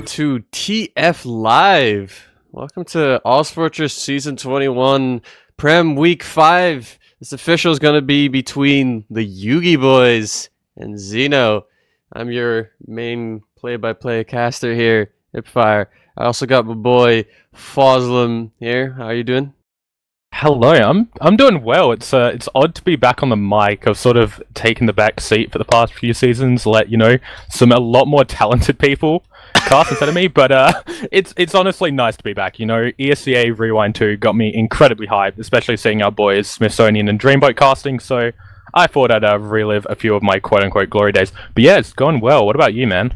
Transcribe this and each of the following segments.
To TF Live. Welcome to ozfortress Season 21, Prem Week 5. This official is going to be between the YUGIBOYS and xeno. I'm your main play-by-play caster here, HiipFire. I also got my boy Fozzlm here. How are you doing? Hello, I'm doing well. It's odd to be back on the mic. I've sort of taken the back seat for the past few seasons, let you know, a lot more talented people cast instead of me, but it's honestly nice to be back. You know, ESCA Rewind 2 got me incredibly hyped, especially seeing our boys Smithsonian and Dreamboat casting, so I thought I'd relive a few of my quote-unquote glory days. But yeah, it's going well. What about you, man?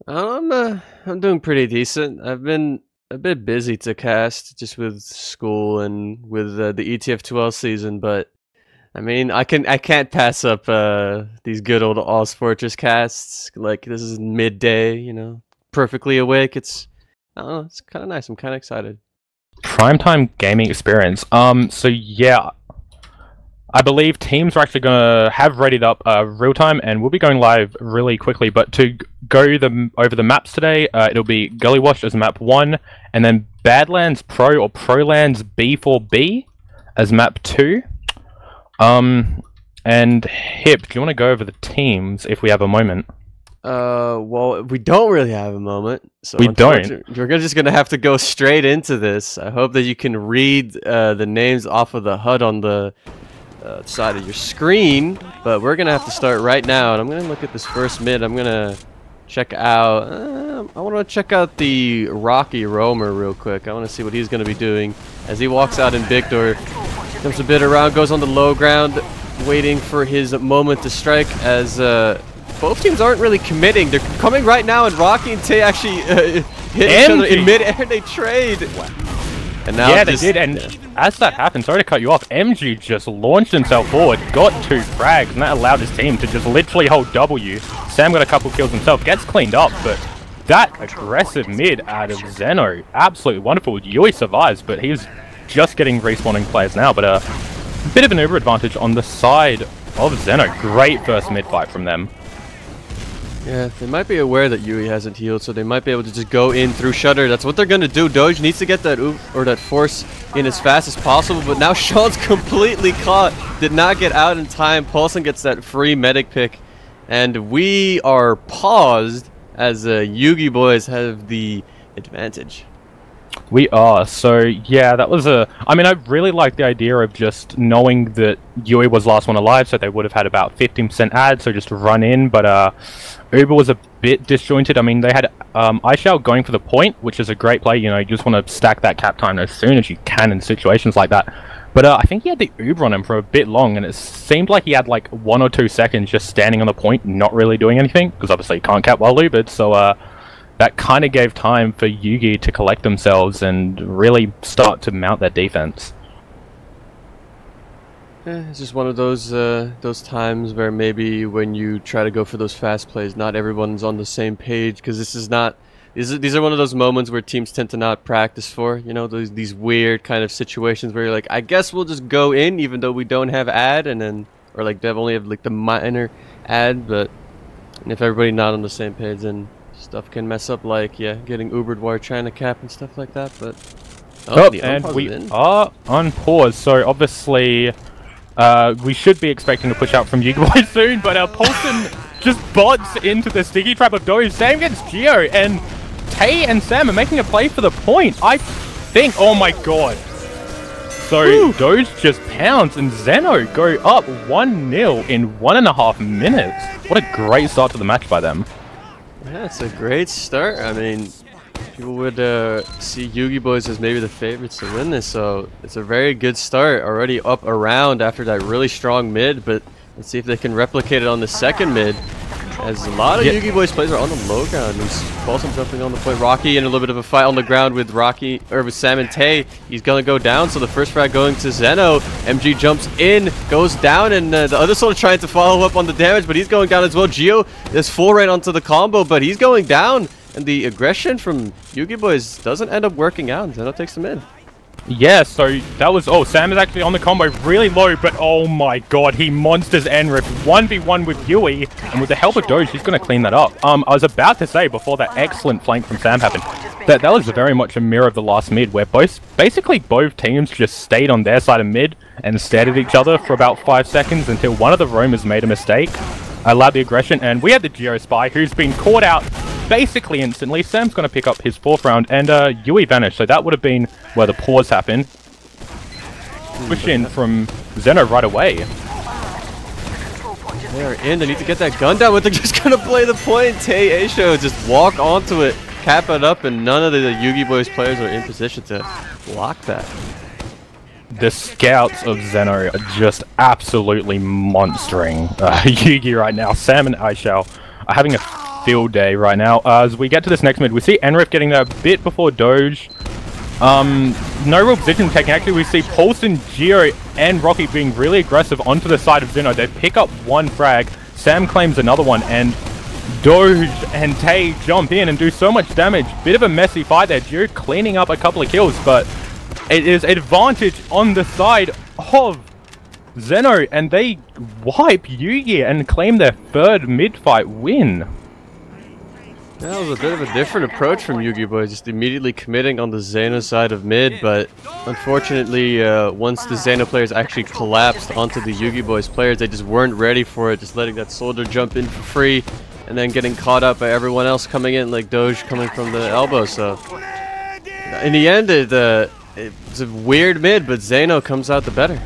I'm doing pretty decent. I've been a bit busy to cast just with school and with the ETF2L season, but I mean, I can't pass up these good old ozfortress casts. Like, this is midday, you know, perfectly awake. It's, I don't know, it's kind of nice. I'm kind of excited. Primetime gaming experience. So yeah, I believe teams are actually gonna have readied up real time, and we'll be going live really quickly. But to go over the maps today, it'll be Gully Wash as map 1, and then Badlands Pro or Prolands B4B as map 2. And Hip, do you want to go over the teams if we have a moment? Well, we don't really have a moment, so we don't. We're just gonna have to go straight into this. I hope that you can read the names off of the HUD on the side of your screen, but we're gonna have to start right now, and I'm gonna look at this first mid. I'm gonna check out I want to check out the Rocky Roamer real quick. I want to see what he's gonna be doing as he walks out in big door, comes a bit around, goes on the low ground, waiting for his moment to strike, as both teams aren't really committing. They're coming right now, and Rocky and Tay actually hit each other in mid-air. They trade. And now they did, and as that happened, sorry to cut you off, MG just launched himself forward, got 2 frags, and that allowed his team to just literally hold W. Sam got a couple kills himself, gets cleaned up, but that aggressive mid out of xeno, absolutely wonderful. Yui survives, but he's just getting respawning players now, but a bit of an Uber advantage on the side of xeno. Great first mid fight from them. Yeah, they might be aware that Yui hasn't healed, so they might be able to just go in through Shutter. That's what they're going to do. Doge needs to get that that force in as fast as possible, but now Sean's completely caught. Did not get out in time. Paulson gets that free medic pick, and we are paused as YUGIBOYS have the advantage. We are, so yeah, that was I mean, I really like the idea of just knowing that Yui was last one alive, so they would have had about 15% add, so just run in, but Uber was a bit disjointed. I mean, they had iShell going for the point, which is a great play. You know, you just want to stack that cap time as soon as you can in situations like that. But I think he had the Uber on him for a bit long, and it seemed like he had like 1 or 2 seconds just standing on the point, not really doing anything, because obviously you can't cap while Ubered, so that kind of gave time for Yugi to collect themselves and really start to mount their defense. Yeah, it's just one of those times where maybe when you try to go for those fast plays, not everyone's on the same page, because this is not. These are one of those moments where teams tend to not practice for. You know, these weird kind of situations where you're like, I guess we'll just go in even though we don't have ad, and then or like they only have like the minor ad, but if everybody not on the same page, then stuff can mess up, like, yeah, getting Ubered while trying to cap and stuff like that, but... and we are on pause, so obviously we should be expecting a push out from YUGIBOYS soon, but Paulson just bots into the sticky trap of Doge. Sam gets Geo, and Tay and Sam are making a play for the point, I think. Oh my god. So Doge just pounds, and xeno go up 1-0 in 1.5 minutes. What a great start to the match by them. Yeah, it's a great start. I mean, people would see YUGIBOYS as maybe the favorites to win this, so it's a very good start. Already up around after that really strong mid, but let's see if they can replicate it on the second mid. As a lot of YUGIBOYS players are on the low ground. There's Fozzlm jumping on the point. Rocky in a little bit of a fight on the ground with Rocky, or with Sam and Tay. He's gonna go down, so the first frag going to xeno. MG jumps in, goes down, and the other solo trying to follow up on the damage, but he's going down as well. Geo is full right onto the combo, but he's going down, and the aggression from YUGIBOYS doesn't end up working out. xeno takes the mid. Yeah, so that was... Oh, Sam is actually on the combo really low, but oh my god, he monsters Enrif 1v1 with Yui, and with the help of Doge, he's going to clean that up. I was about to say, before that excellent flank from Sam happened, that was very much a mirror of the last mid, where basically both teams just stayed on their side of mid and stared at each other for about 5 seconds until one of the roamers made a mistake, allowed the aggression, and we had the Geo Spy, who's been caught out basically instantly. Sam's going to pick up his 4th round, and Yui vanished, so that would have been where the pause happened. Push in from Xeno right away. They're in, they need to get that gun down, but they're just going to play the point. Tay Aisho just walk onto it, cap it up, and none of the YUGIBOYS players are in position to block that. The scouts of Xeno are just absolutely monstering Yugi right now. Sam and Aisho are having a field day right now. As we get to this next mid, we see Enrif getting there a bit before Doge. No real position taking. Actually, we see Paulson, Geo, and Rocky being really aggressive onto the side of Xeno. They pick up one frag. Sam claims another one, and Doge and Tay jump in and do so much damage. Bit of a messy fight there. Geo cleaning up a couple of kills, but it is advantage on the side of Xeno, and they wipe Yugi and claim their 3rd mid-fight win. That was a bit of a different approach from YUGIBOYS, just immediately committing on the Xeno side of mid, but unfortunately, once the Xeno players actually collapsed onto the YUGIBOYS players, they just weren't ready for it, just letting that soldier jump in for free, and then getting caught up by everyone else coming in, like Doge coming from the elbow, so... In the end, it's a weird mid, but Xeno comes out the better.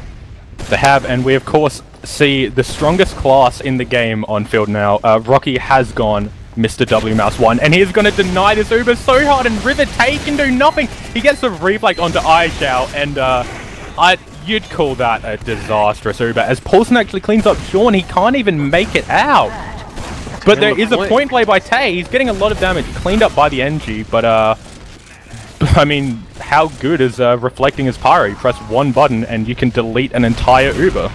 They have, and we of course see the strongest class in the game on field now. Rocky has gone Mr. W Mouse 1, and he's going to deny this Uber so hard, and River Tay can do nothing. He gets the reflect onto Aishao, and you'd call that a disastrous Uber. As Paulson actually cleans up Sean, he can't even make it out. But there is a point play by Tay. He's getting a lot of damage cleaned up by the NG, but I mean, how good is reflecting his pyro? You press one button and you can delete an entire Uber.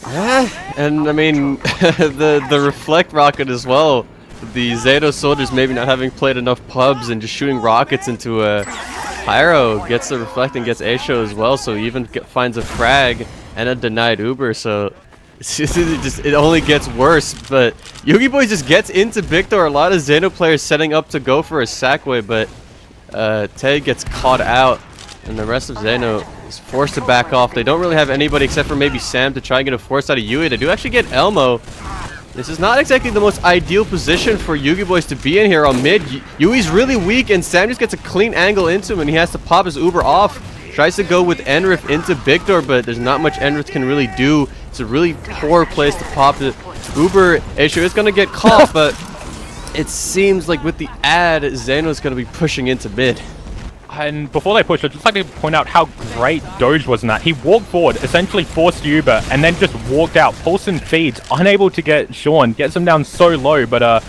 Yeah, and I mean, the reflect rocket as well. The Xeno soldiers maybe not having played enough pubs and just shooting rockets into a pyro gets the reflect and gets Aisho as well, so he even finds a frag and a denied Uber, so it only gets worse. But YUGIBOYS just gets into Victor. A lot of Xeno players setting up to go for a Sackway, but Tay gets caught out, and the rest of Xeno is forced to back off. They don't really have anybody except for maybe Sam to try and get a force out of Yui. They do actually get Elmo. This is not exactly the most ideal position for YUGIBOYS to be in here on mid. Yui's really weak, and Sam just gets a clean angle into him, and he has to pop his Uber off. Tries to go with Enrif into Victor, but there's not much Enrif can really do. It's a really poor place to pop the Uber. Aisho is going to get caught, but it seems like with the ad, Xeno's going to be pushing into mid. And before they push, I'd just like to point out how great Doge was in that. He walked forward, essentially forced Uber, and then just walked out. Paulson feeds, unable to get Sean, gets him down so low, but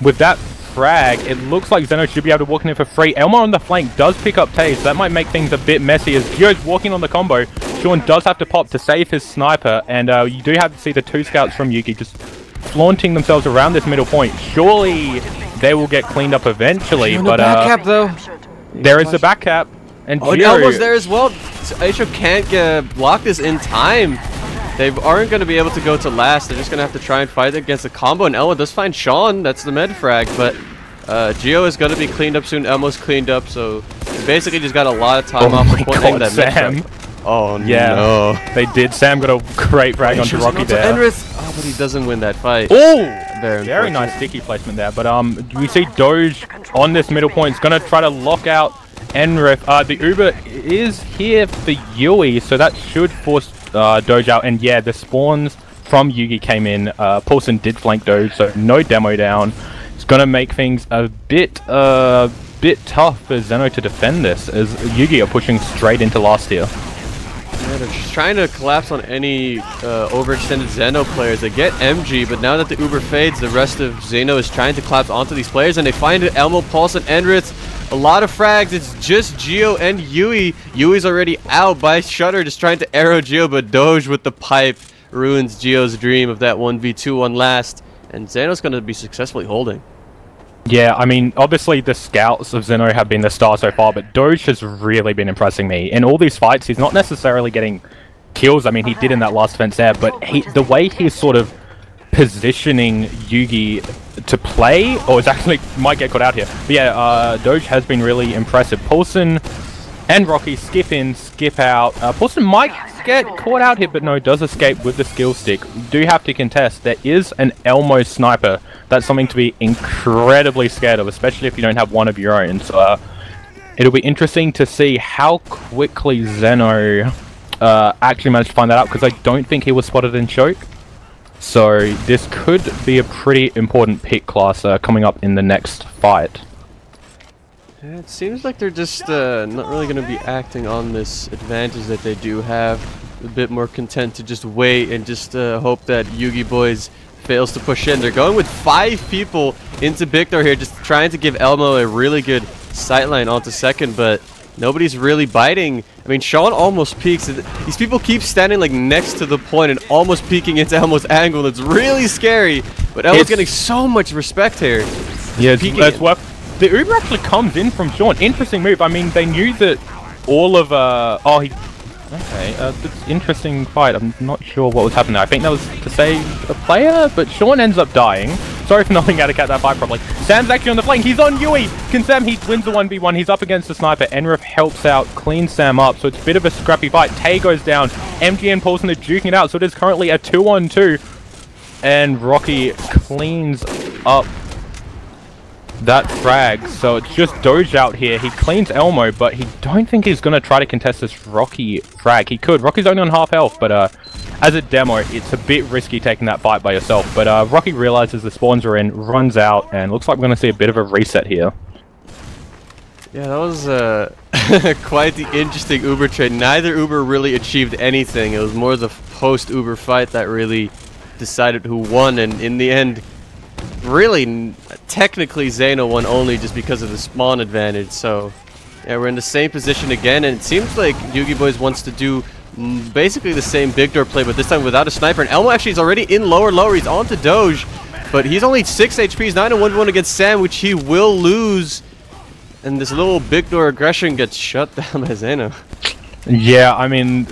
with that frag, it looks like Xeno should be able to walk in here for free. Elmo on the flank does pick up Tay, so that might make things a bit messy as Gio's walking on the combo. Sean does have to pop to save his sniper, and you do have to see the 2 scouts from Yugi just flaunting themselves around this middle point. Surely they will get cleaned up eventually, but back cap though. There is the back cap, and Elmo's there as well. So Aisho can't block this in time. They aren't going to be able to go to last. They're just going to have to try and fight against the combo, and Elmo does find Sean. That's the med frag, but Gio is going to be cleaned up soon. Elmo's cleaned up, so they basically just got a lot of time off the point. God, Sam. Oh yeah, no. They did. Sam got a great frag onto Rocky there. Oh, but he doesn't win that fight. Oh, very nice sticky placement there. But we see Doge on this middle point. Is going to try to lock out Enrif. The Uber is here for Yui, so that should force Doge out. And yeah, the spawns from Yugi came in. Paulson did flank Doge, so no demo down. It's going to make things a bit tough for Xeno to defend this, as Yugi are pushing straight into last tier. Yeah, they're just trying to collapse on any overextended Xeno players. They get MG, but now that the Uber fades, the rest of Xeno is trying to collapse onto these players, and they find Elmo, Pulse, and Enrith. A lot of frags. It's just Gio and Yui. Yui's already out by Shutter, just trying to arrow Gio, but Doge with the pipe ruins Gio's dream of that 1v2 on last, and Xeno's going to be successfully holding. Yeah, I mean, obviously the scouts of Xeno have been the star so far, but Doge has really been impressing me. In all these fights, he's not necessarily getting kills. I mean, he did in that last defense there, but the way he's sort of positioning Yugi to play, or is actually might get caught out here. But yeah, Doge has been really impressive. Paulson and Rocky skip in, skip out. Paulson might get caught out here, but no, does escape with the skill stick. Do have to contest. There is an Elmo sniper. That's something to be incredibly scared of, especially if you don't have one of your own. So it'll be interesting to see how quickly Xeno actually managed to find that out, because I don't think he was spotted in choke. So this could be a pretty important pick class coming up in the next fight. Yeah, it seems like they're just not really going to be acting on this advantage that they do have. A bit more content to just wait and just hope that YUGIBOYS fails to push in. They're going with 5 people into Big Door here, just trying to give Elmo a really good sightline onto second, but nobody's really biting. I mean, Sean almost peeks. These people keep standing like next to the point and almost peeking into Elmo's angle. It's really scary, but Elmo's getting so much respect here. Yeah, that's what the Uber actually comes in from Sean. Interesting move. I mean, they knew that all of okay, it's interesting fight. I'm not sure what was happening there. I think that was to save a player, but Sean ends up dying. Sorry for not being able to catch that fight properly. Sam's actually on the flank. He's on Yui. Can Sam, he wins the 1v1. He's up against the sniper. Enrif helps out, cleans Sam up. So it's a bit of a scrappy fight. Tay goes down. MG and Paulson are duking it out. So it is currently a 2-on-2. And Rocky cleans up that frag. So it's just Doge out here. He cleans Elmo, but he don't think he's going to try to contest this Rocky frag. He could. Rocky's only on half health, but as a demo, it's a bit risky taking that fight by yourself. But Rocky realizes the spawns are in, runs out, and looks like we're going to see a bit of a reset here. Yeah, that was quite the interesting Uber trade. Neither Uber really achieved anything. It was more the post-Uber fight that really decided who won, and in the end, really, technically Xeno won only just because of the spawn advantage. So, yeah, we're in the same position again, and it seems like YUGIBOYS wants to do basically the same Big Door play, but this time without a sniper. And Elmo actually is already in lower. He's on to Doge, but he's only 6 HP. He's 9-1-1 against Sam, which he will lose. And this little Big Door aggression gets shut down by Xeno. Yeah, I mean,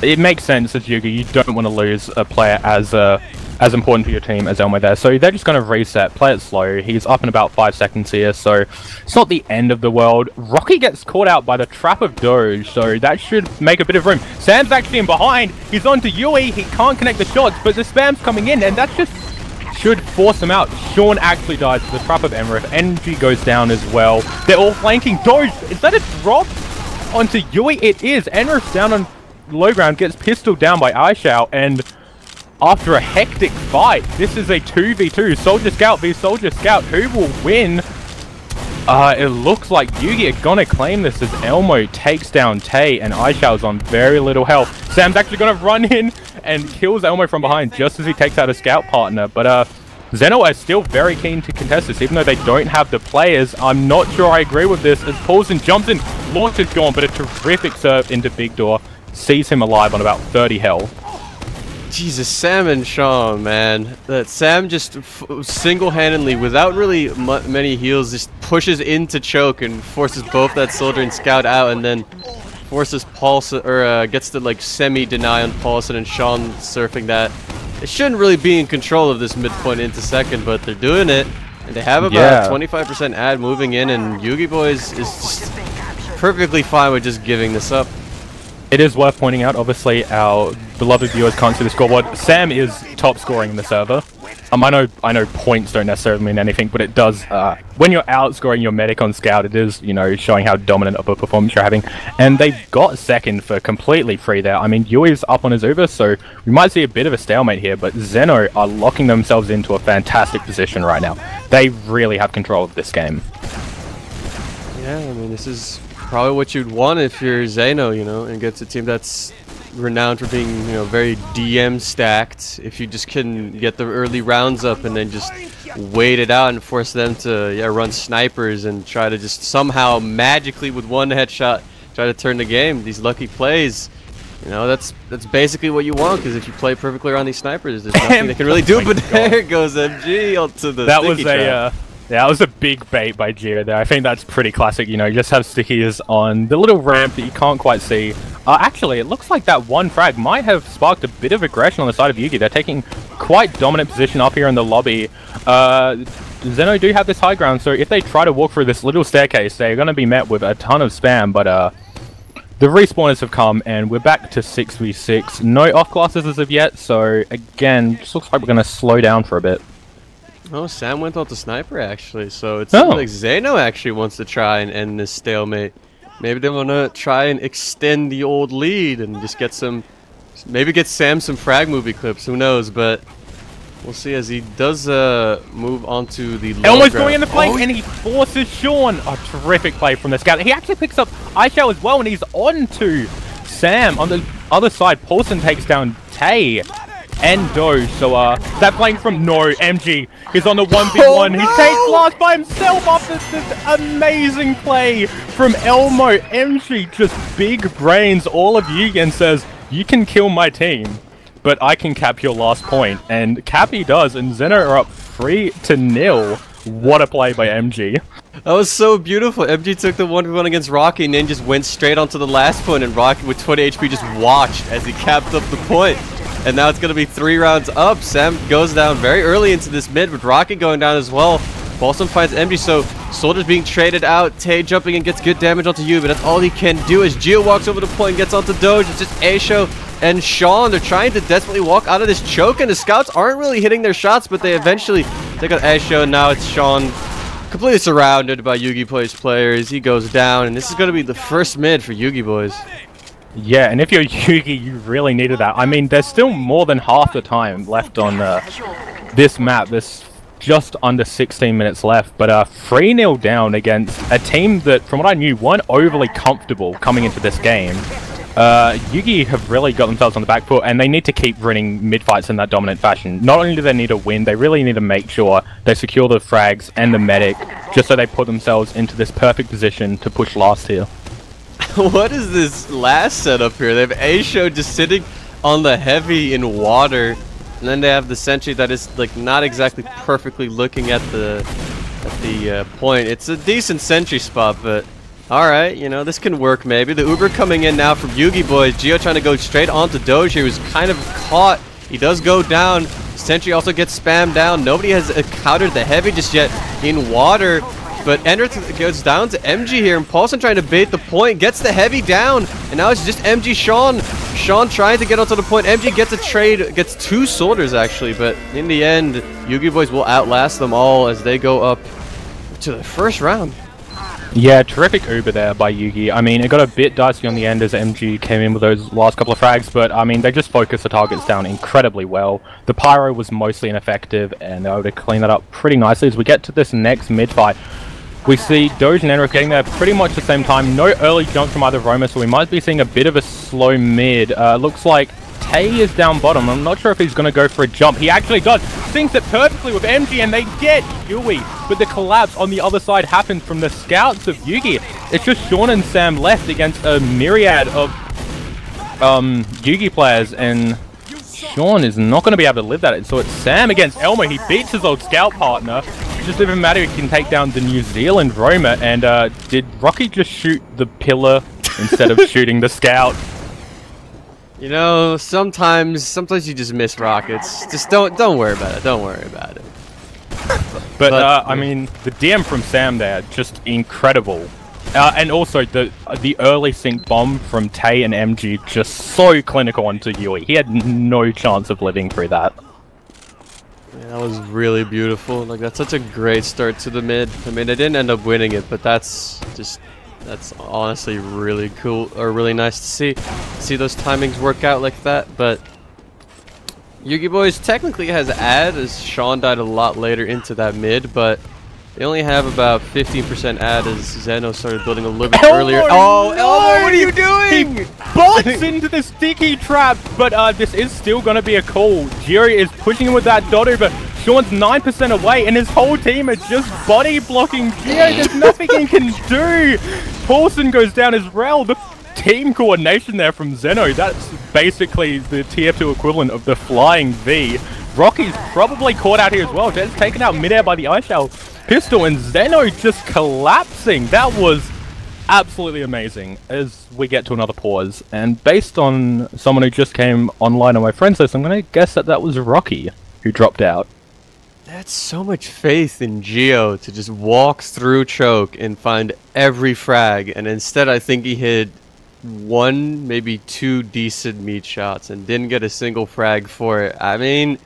it makes sense as Yugi. You don't want to lose a player as important to your team as Elmo there. So they're just going to reset, play it slow. He's up in about 5 seconds here, so it's not the end of the world. Rocky gets caught out by the trap of Doge, so that should make a bit of room. Sam's actually in behind. He's on to Yui. He can't connect the shots, but the spam's coming in, and that just should force him out. Sean actually dies to the trap of Emmerich. NG goes down as well. They're all flanking. Doge, is that a drop onto Yui? It is. Emmerich down on low ground, gets pistoled down by Aishao, and after a hectic fight, this is a 2v2, Soldier Scout v Soldier Scout. Who will win? It looks like Yugi are gonna claim this as Elmo takes down Tay, and Aishao's on very little health. Sam's actually gonna run in and kills Elmo from behind just as he takes out a scout partner. But Xeno are still very keen to contest this, even though they don't have the players. I'm not sure I agree with this, as Paulson jumps in, launch is gone, but a terrific serve into Big Door sees him alive on about 30 health. Jesus, Sam and Sean, man. That Sam just single-handedly, without really many heals, just pushes into choke and forces both that soldier and scout out, and then forces Paulson, or gets to like semi-deny on Paulson and Sean surfing that. They shouldn't really be in control of this midpoint into second, but they're doing it, and they have about 25% ad moving in, and YUGIBOYS is just perfectly fine with just giving this up. It is worth pointing out, obviously, our beloved viewers can't see the scoreboard. Sam is top scoring in the server. I know points don't necessarily mean anything, but it does. When you're outscoring your medic on Scout, it is, you know, showing how dominant of a performance you're having. And they got second for completely free there. I mean, Yui's up on his Uber, so we might see a bit of a stalemate here, but Xeno are locking themselves into a fantastic position right now. They really have control of this game. Yeah, I mean, this is probably what you'd want if you're Xeno, you know, and gets a team that's renowned for being, you know, very DM stacked. If you just can get the early rounds up and then just wait it out and force them to run snipers and try to just somehow magically with one headshot try to turn the game. These lucky plays, you know, that's basically what you want, because if you play perfectly around these snipers, there's nothing they can really do. But there goes MG onto the that was trap. Yeah, that was a big bait by Gio there. I think that's pretty classic, you know, you just have stickies on the little ramp that you can't quite see. Actually, it looks like that one frag might have sparked a bit of aggression on the side of Yugi. They're taking quite dominant position up here in the lobby. Xeno do have this high ground, so if they try to walk through this little staircase, they're going to be met with a ton of spam, but the respawners have come, and we're back to 6v6. No off classes as of yet, so again, just looks like we're going to slow down for a bit. Oh, Sam went off the sniper actually, so it seems like Xeno actually wants to try and end this stalemate. Maybe they want to try and extend the old lead and just get some, maybe get Sam some frag movie clips, who knows, but we'll see as he does move onto the low Elmo's ground. going in the flank, and he forces Sean. A terrific play from the scout. He actually picks up iShell as well, and he's on to Sam. On the other side, Paulson takes down Tay and Do. So that flank from MG is on the 1v1. He takes last by himself after this amazing play from Elmo. MG just big brains all of Yugi and says, you can kill my team, but I can cap your last point. And Cappy does, and Xeno are up 3-0. What a play by MG. That was so beautiful. MG took the 1v1 against Rocky and then just went straight onto the last point, and Rocky with 20 HP just watched as he capped up the point. And now it's going to be 3 rounds up. Sam goes down very early into this mid with Rocky going down as well. Fozzlm finds MG, so Soldier's being traded out. Tay jumping and gets good damage onto you, but that's all he can do as Gio walks over the point and gets onto Doge. It's just Aisho and Sean. They're trying to desperately walk out of this choke, and the scouts aren't really hitting their shots, but they eventually take out Aisho, and now it's Sean completely surrounded by YUGIBOYS players. He goes down, and this is going to be the first mid for YUGIBOYS. Yeah, and if you're Yugi, you really needed that. I mean, there's still more than half the time left on this map. There's just under 16 minutes left, but 3-0 down against a team that, from what I knew, weren't overly comfortable coming into this game. Yugi have really got themselves on the back foot, and they need to keep winning mid-fights in that dominant fashion. Not only do they need to win, they really need to make sure they secure the frags and the medic, just so they put themselves into this perfect position to push last here. What is this last setup here? They have Aisho just sitting on the heavy in water, and then they have the sentry that is like not exactly perfectly looking at the point. It's a decent sentry spot, but alright, you know, this can work maybe. The Uber coming in now from YUGIBOYS. Gio trying to go straight onto Doge here, who's kind of caught. He does go down. Sentry also gets spammed down. Nobody has countered the heavy just yet in water. But Ender goes down to MG here, and Paulson trying to bait the point, gets the heavy down, and now it's just MG Sean. Sean trying to get onto the point. MG gets a trade, gets 2 soldiers actually, but in the end, YUGIBOYS will outlast them all as they go up to the first round. Yeah, terrific Uber there by Yugi. I mean, it got a bit dicey on the end as MG came in with those last couple of frags, but I mean, they just focused the targets down incredibly well. The Pyro was mostly ineffective, and they were able to clean that up pretty nicely. As we get to this next mid-fight, we see Doge and Enric getting there pretty much the same time. No early jump from either Roma, so we might be seeing a bit of a slow mid. Looks like Tay is down bottom. I'm not sure if he's going to go for a jump. He actually does. Syncs it perfectly with MG, and they get Yui. But the collapse on the other side happens from the scouts of Yugi. It's just Sean and Sam left against a myriad of Yugi players, and Sean is not going to be able to live that. So it's Sam against Elmo. He beats his old scout partner. It just doesn't matter if he can take down the New Zealand Roma. And did Rocky just shoot the pillar instead of shooting the scout? You know, sometimes you just miss rockets. Just don't worry about it. Don't worry about it. But I mean, the DM from Sam there, just incredible. And also the early sync bomb from Tay and MG, just so clinical onto Yui. He had no chance of living through that. Yeah, that was really beautiful. Like, that's such a great start to the mid. I mean, they didn't end up winning it, but that's honestly really cool, or really nice to see those timings work out like that. But YUGIBOYS technically has ad, as Sean died a lot later into that mid, but they only have about 15% ad as Xeno started building a little bit earlier. Oh, Elmo, what are you doing? He butts into the sticky trap, but this is still going to be a call. Jiri is pushing him with that dot over. Sean's 9% away, and his whole team is just body blocking Gio. There's nothing he can do. Paulson goes down as well. The team coordination there from Xeno, that's basically the tier 2 equivalent of the flying V. Rocky's probably caught out here as well. Just taken out midair by the ice shell. pistol and Xeno just collapsing. That was absolutely amazing. As we get to another pause, and based on someone who just came online on my friends list, I'm going to guess that that was Rocky who dropped out. That's so much faith in Geo to just walk through choke and find every frag, and instead I think he hit 1, maybe 2 decent meat shots and didn't get a single frag for it. I mean,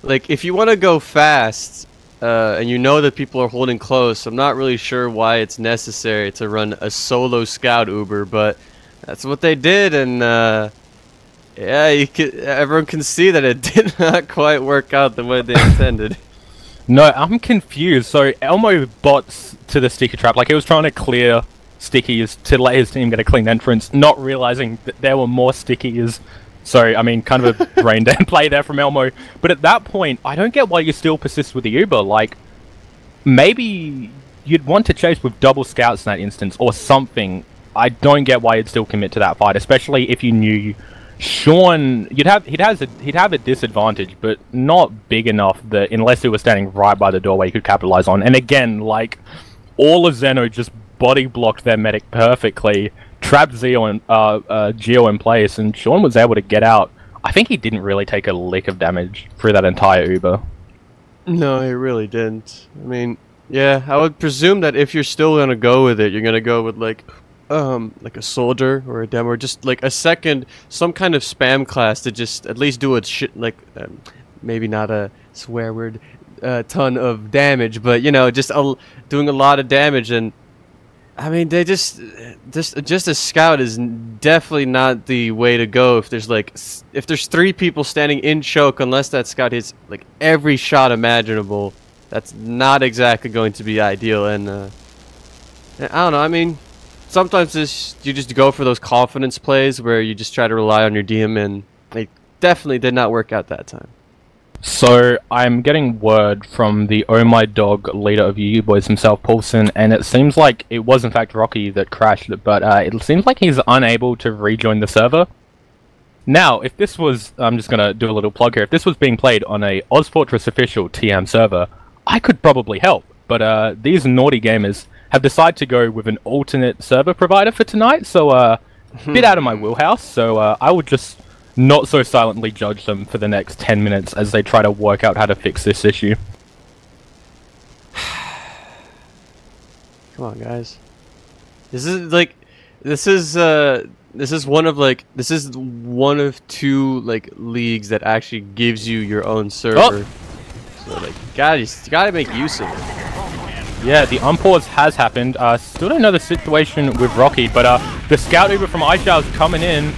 like, if you want to go fast and you know that people are holding close, I'm not really sure why it's necessary to run a solo scout Uber, but that's what they did, and yeah, everyone can see that it did not quite work out the way they intended. No, I'm confused. So Elmo bots to the sticky trap, like he was trying to clear stickies to let his team get a clean entrance, not realizing that there were more stickies. So, I mean, kind of a brain dead play there from Elmo. But at that point, I don't get why you still persist with the Uber. Like, maybe you'd want to chase with double scouts in that instance or something. I don't get why you'd still commit to that fight, especially if you knew Sean, he'd have a disadvantage, but not big enough that unless he was standing right by the doorway, he could capitalize on. And again, like, all of Xeno just body blocked their medic perfectly, trapped Geo in place, and Sean was able to get out. I think he didn't really take a lick of damage through that entire Uber. No, he really didn't. I mean, yeah, I would presume that if you're still gonna go with it, you're gonna go with like a soldier or a demo, or just like a second, some kind of spam class to just at least do a shit, like maybe not a swear word, ton of damage, but you know, just doing a lot of damage. And I mean, they just a scout is definitely not the way to go if there's 3 people standing in choke, unless that scout hits like every shot imaginable. That's not exactly going to be ideal. And I don't know, I mean, sometimes you just go for those confidence plays where you just try to rely on your DM, and they definitely did not work out that time. So I'm getting word from the Oh My Dog leader of YUGIBOYS himself, Paulson, and it seems like it was in fact Rocky that crashed, but it seems like he's unable to rejoin the server. Now, if this was, I'm just going to do a little plug here, if this was being played on a ozfortress official TM server, I could probably help, but these naughty gamers have decided to go with an alternate server provider for tonight, so a bit out of my wheelhouse, so I would just not so silently judge them for the next 10 minutes as they try to work out how to fix this issue. Come on, guys. This is one of 2 like leagues that actually gives you your own server. Oh. So like, you gotta make use of it. Yeah, the unpause has happened. Still don't know the situation with Rocky, but the scout Uber from iShao is coming in.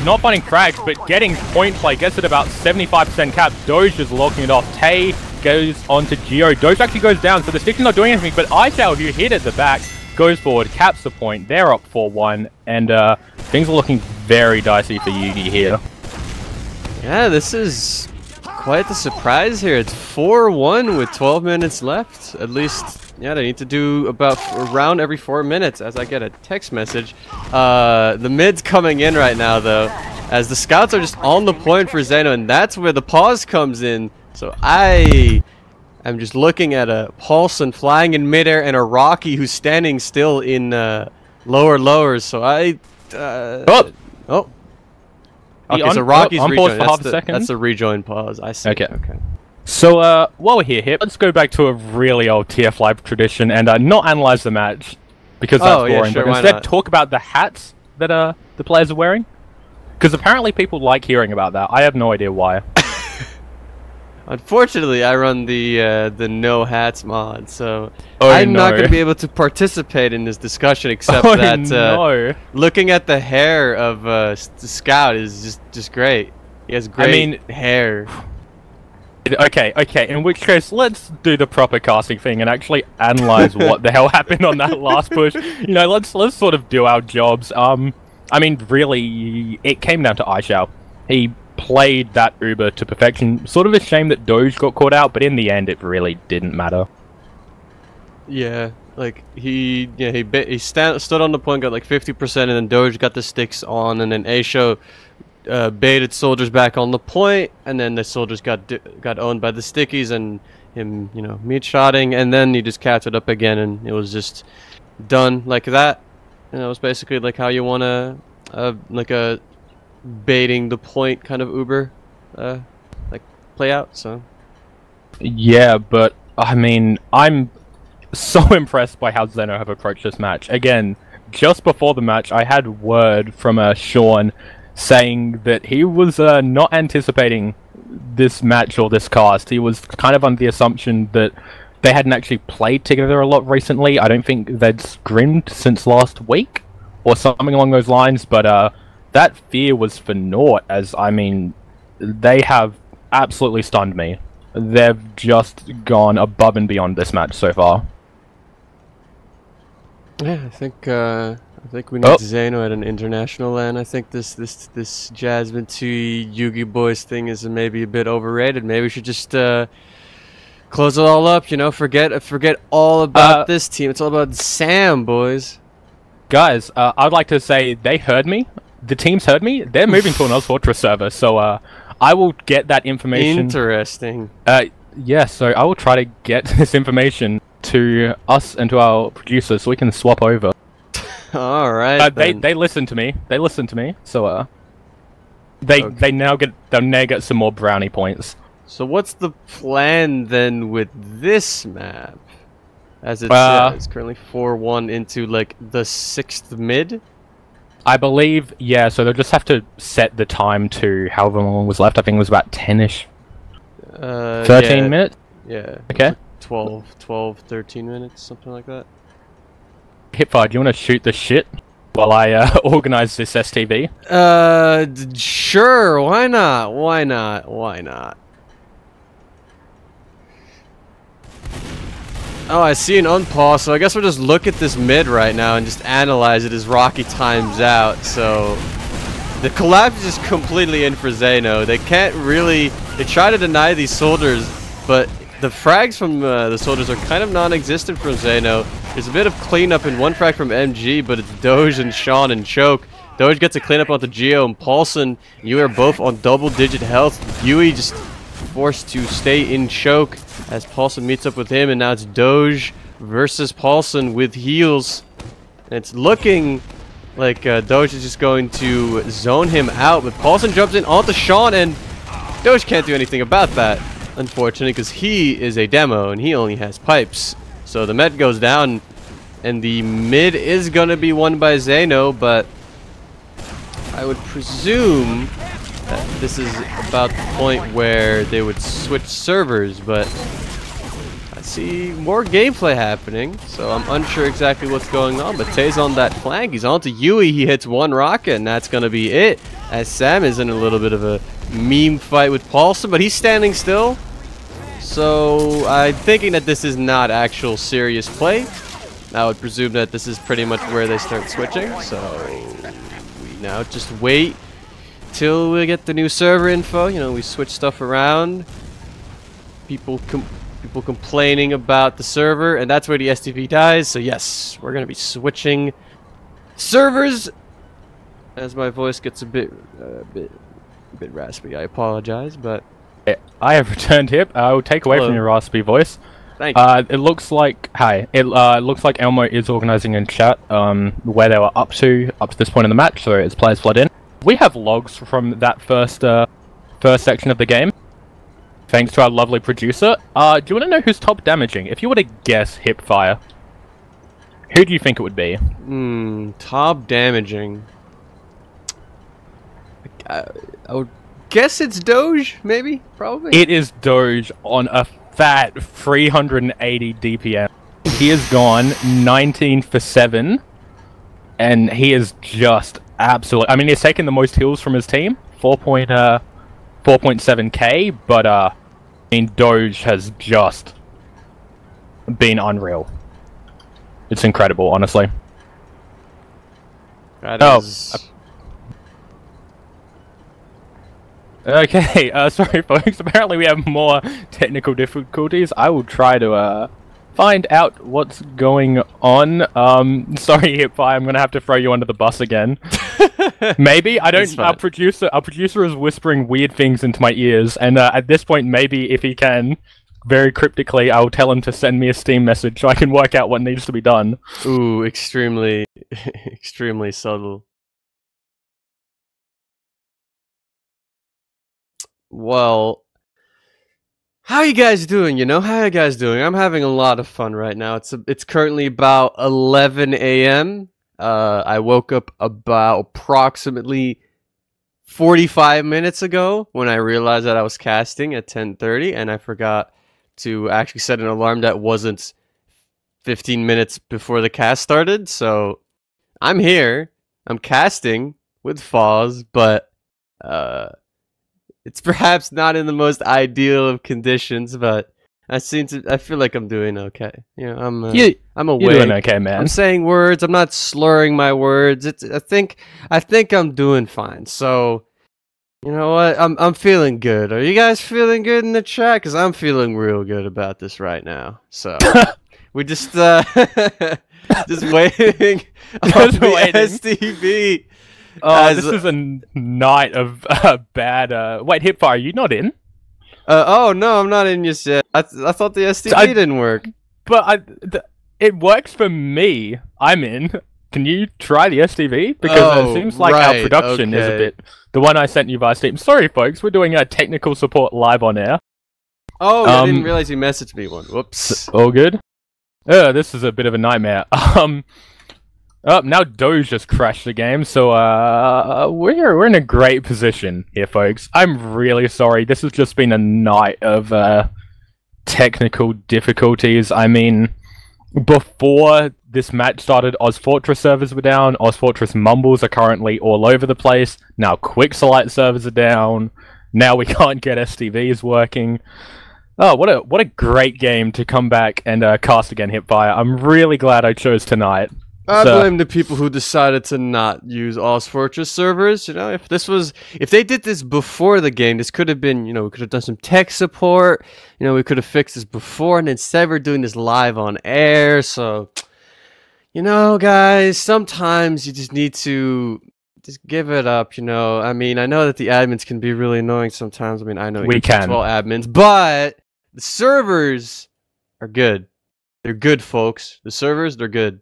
Not finding frags, but getting point play. Gets it about 75% cap. Doge is locking it off. Tay goes on to Geo. Doge actually goes down, so the stick's not doing anything, but iShao, who hit at the back, goes forward, caps the point. They're up 4-1, and things are looking very dicey for Yugi here. Yeah, this is quite the surprise here. It's 4-1 with 12 minutes left. At least, yeah, they need to do about a round every 4 minutes as I get a text message. The mid's coming in right now, though, as the scouts are just on the point for Xeno, and that's where the pause comes in. So I'm just looking at a Paulson flying in midair and a Rocky who's standing still in lower lowers. So okay, so Rocky's rejoin. That's the rejoin pause. I see. Okay. So, while we're here, let's go back to a really old TF5 tradition and not analyze the match, because that's boring, yeah, sure, but instead talk about the hats that the players are wearing. Because apparently people like hearing about that. I have no idea why. Unfortunately, I run the no hats mod, so I'm not going to be able to participate in this discussion, except that looking at the hair of the scout is just great. He has great hair. Okay, in which case, let's do the proper casting thing and actually analyze what the hell happened on that last push. You know, let's sort of do our jobs. I mean, really, it came down to iShao. He played that Uber to perfection. Sort of a shame that Doge got caught out, but in the end, it really didn't matter. Yeah, like he stood on the point, got like 50%, and then Doge got the sticks on, and then Aisho baited soldiers back on the point, and then the soldiers got owned by the stickies, and him, you know, meat-shotting, and then he just capped it up again, and it was just done like that. And it was basically like how you want to, like a baiting the point kind of Uber, like play out. So. Yeah, but I mean, I'm so impressed by how Xeno have approached this match. Again, just before the match, I had word from Sean saying that he was not anticipating this match or this cast. He was kind of under the assumption that they hadn't actually played together a lot recently. I don't think they'd scrimmed since last week or something along those lines, but that fear was for naught, as I mean, they have absolutely stunned me. They've just gone above and beyond this match so far. Yeah, I think we need Xeno at an international LAN. I think this Jasmine 2 YUGIBOYS thing is maybe a bit overrated. Maybe we should just close it all up, you know, forget all about this team. It's all about Sam, boys. Guys, I'd like to say they heard me. The team's heard me. They're moving to an ozfortress server, so I will get that information. Interesting. Yeah, so I will try to get this information to us and to our producer so we can swap over. All right. They listen to me. They listen to me. So they now get some more brownie points. So what's the plan then with this map? As it says, currently 4-1 into like the 6th mid. I believe, yeah. So they'll just have to set the time to however long was left. I think it was about 10ish. 13 minutes. Yeah. Okay. 12, 13 minutes, something like that. HiipFire, do you want to shoot the shit while I organize this STV? Sure. Why not? Why not? Why not? Oh, I see an unpause, so I guess we'll just look at this mid right now and just analyze it as Rocky times out. So the collapse is just completely in for Xeno. They can't really... They try to deny these soldiers, but the frags from the soldiers are kind of non-existent from Xeno. There's a bit of cleanup in one frag from MG, but it's Doge and Sean and Choke. Doge gets a cleanup onto Geo and Paulson. You are both on double-digit health. Yui just forced to stay in Choke as Paulson meets up with him, and now it's Doge versus Paulson with heals. And it's looking like Doge is just going to zone him out, but Paulson jumps in onto Sean, and Doge can't do anything about that, unfortunately, because he is a demo and he only has pipes. So the Met goes down, and the mid is going to be won by Xeno, but I would presume that this is about the point where they would switch servers, but I see more gameplay happening, so I'm unsure exactly what's going on. But Tay's on that flank. He's onto Yui. He hits one rocket, and that's going to be it, as Sam is in a little bit of a meme fight with Paulson, but he's standing still. So I'm thinking that this is not actual serious play. I would presume that this is pretty much where they start switching. So we now just wait till we get the new server info. You know, we switch stuff around. People complaining about the server, and that's where the STV dies. So yes, we're gonna be switching servers. As my voice gets a bit raspy, I apologize, but I have returned Hip. I will take away from your raspy voice. Thank you. It looks like it looks like Elmo is organizing in chat where they were up to this point in the match, so as players flood in. We have logs from that first section of the game, thanks to our lovely producer. Do you want to know who's top damaging? If you were to guess HiipFire, who do you think it would be? Top damaging. I would guess it's Doge, maybe, probably. It is Doge on a fat 380 DPM. He has gone 19 for 7, and he is just absolutely... I mean, he's taken the most kills from his team, 4.7k, but I mean, Doge has just been unreal. It's incredible, honestly. That is... Okay, sorry folks, apparently we have more technical difficulties. I will try to find out what's going on. Sorry HiipFire, I'm gonna have to throw you under the bus again. Maybe, I don't, our producer is whispering weird things into my ears, and at this point maybe if he can very cryptically, I'll tell him to send me a Steam message so I can work out what needs to be done. Ooh, extremely, extremely subtle. Well, how you guys doing? How you guys doing? I'm having a lot of fun right now. It's currently about 11 a.m. I woke up about approximately 45 minutes ago when I realized that I was casting at 10:30, and I forgot to actually set an alarm that wasn't 15 minutes before the cast started. So I'm here. I'm casting with Fozz, but it's perhaps not in the most ideal of conditions, but I feel like I'm doing okay. I'm awake. You're doing okay, man. I'm saying words. I'm not slurring my words. I think I'm doing fine. So, you know what? I'm feeling good. Are you guys feeling good in the chat? Because I'm feeling real good about this right now. So we just just waiting on the STV. This is a night of bad. Wait, HiipFire, you not in? Oh no, I'm not in just yet. I thought the STV didn't work. But it works for me. I'm in. Can you try the STV? Because it seems like our production is a bit... The one I sent you via Steam. Sorry, folks. We're doing a technical support live on air. Oh, I didn't realize you messaged me one. Whoops. All good? This is a bit of a nightmare. Now Doge just crashed the game, so we're in a great position here, folks. I'm really sorry. This has just been a night of technical difficulties. I mean, before this match started, ozfortress servers were down. ozfortress mumbles are currently all over the place. Now Quicksilite servers are down. Now we can't get STVs working. Oh, what a great game to come back and cast again, HiipFire. I'm really glad I chose tonight. I blame the people who decided to not use ozfortress servers. If they did this before the game, this could have been, we could have done some tech support. We could have fixed this before, and instead we're doing this live on air. So, guys, sometimes you just need to just give it up. I mean, I know that the admins can be really annoying sometimes. I mean, I know we can 12 admins, but the servers are good. They're good, folks. The servers, they're good.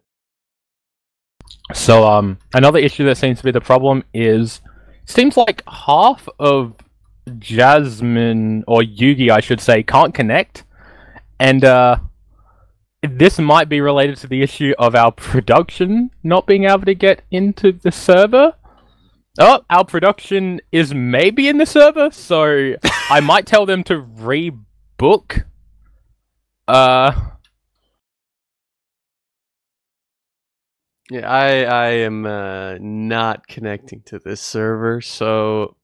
So, another issue that seems to be the problem is, seems like half of Jasmine, or Yugi, I should say, can't connect. And, this might be related to the issue of our production not being able to get into the server. Oh, our production is maybe in the server, so I might tell them to rebook. Yeah, I am not connecting to this server, so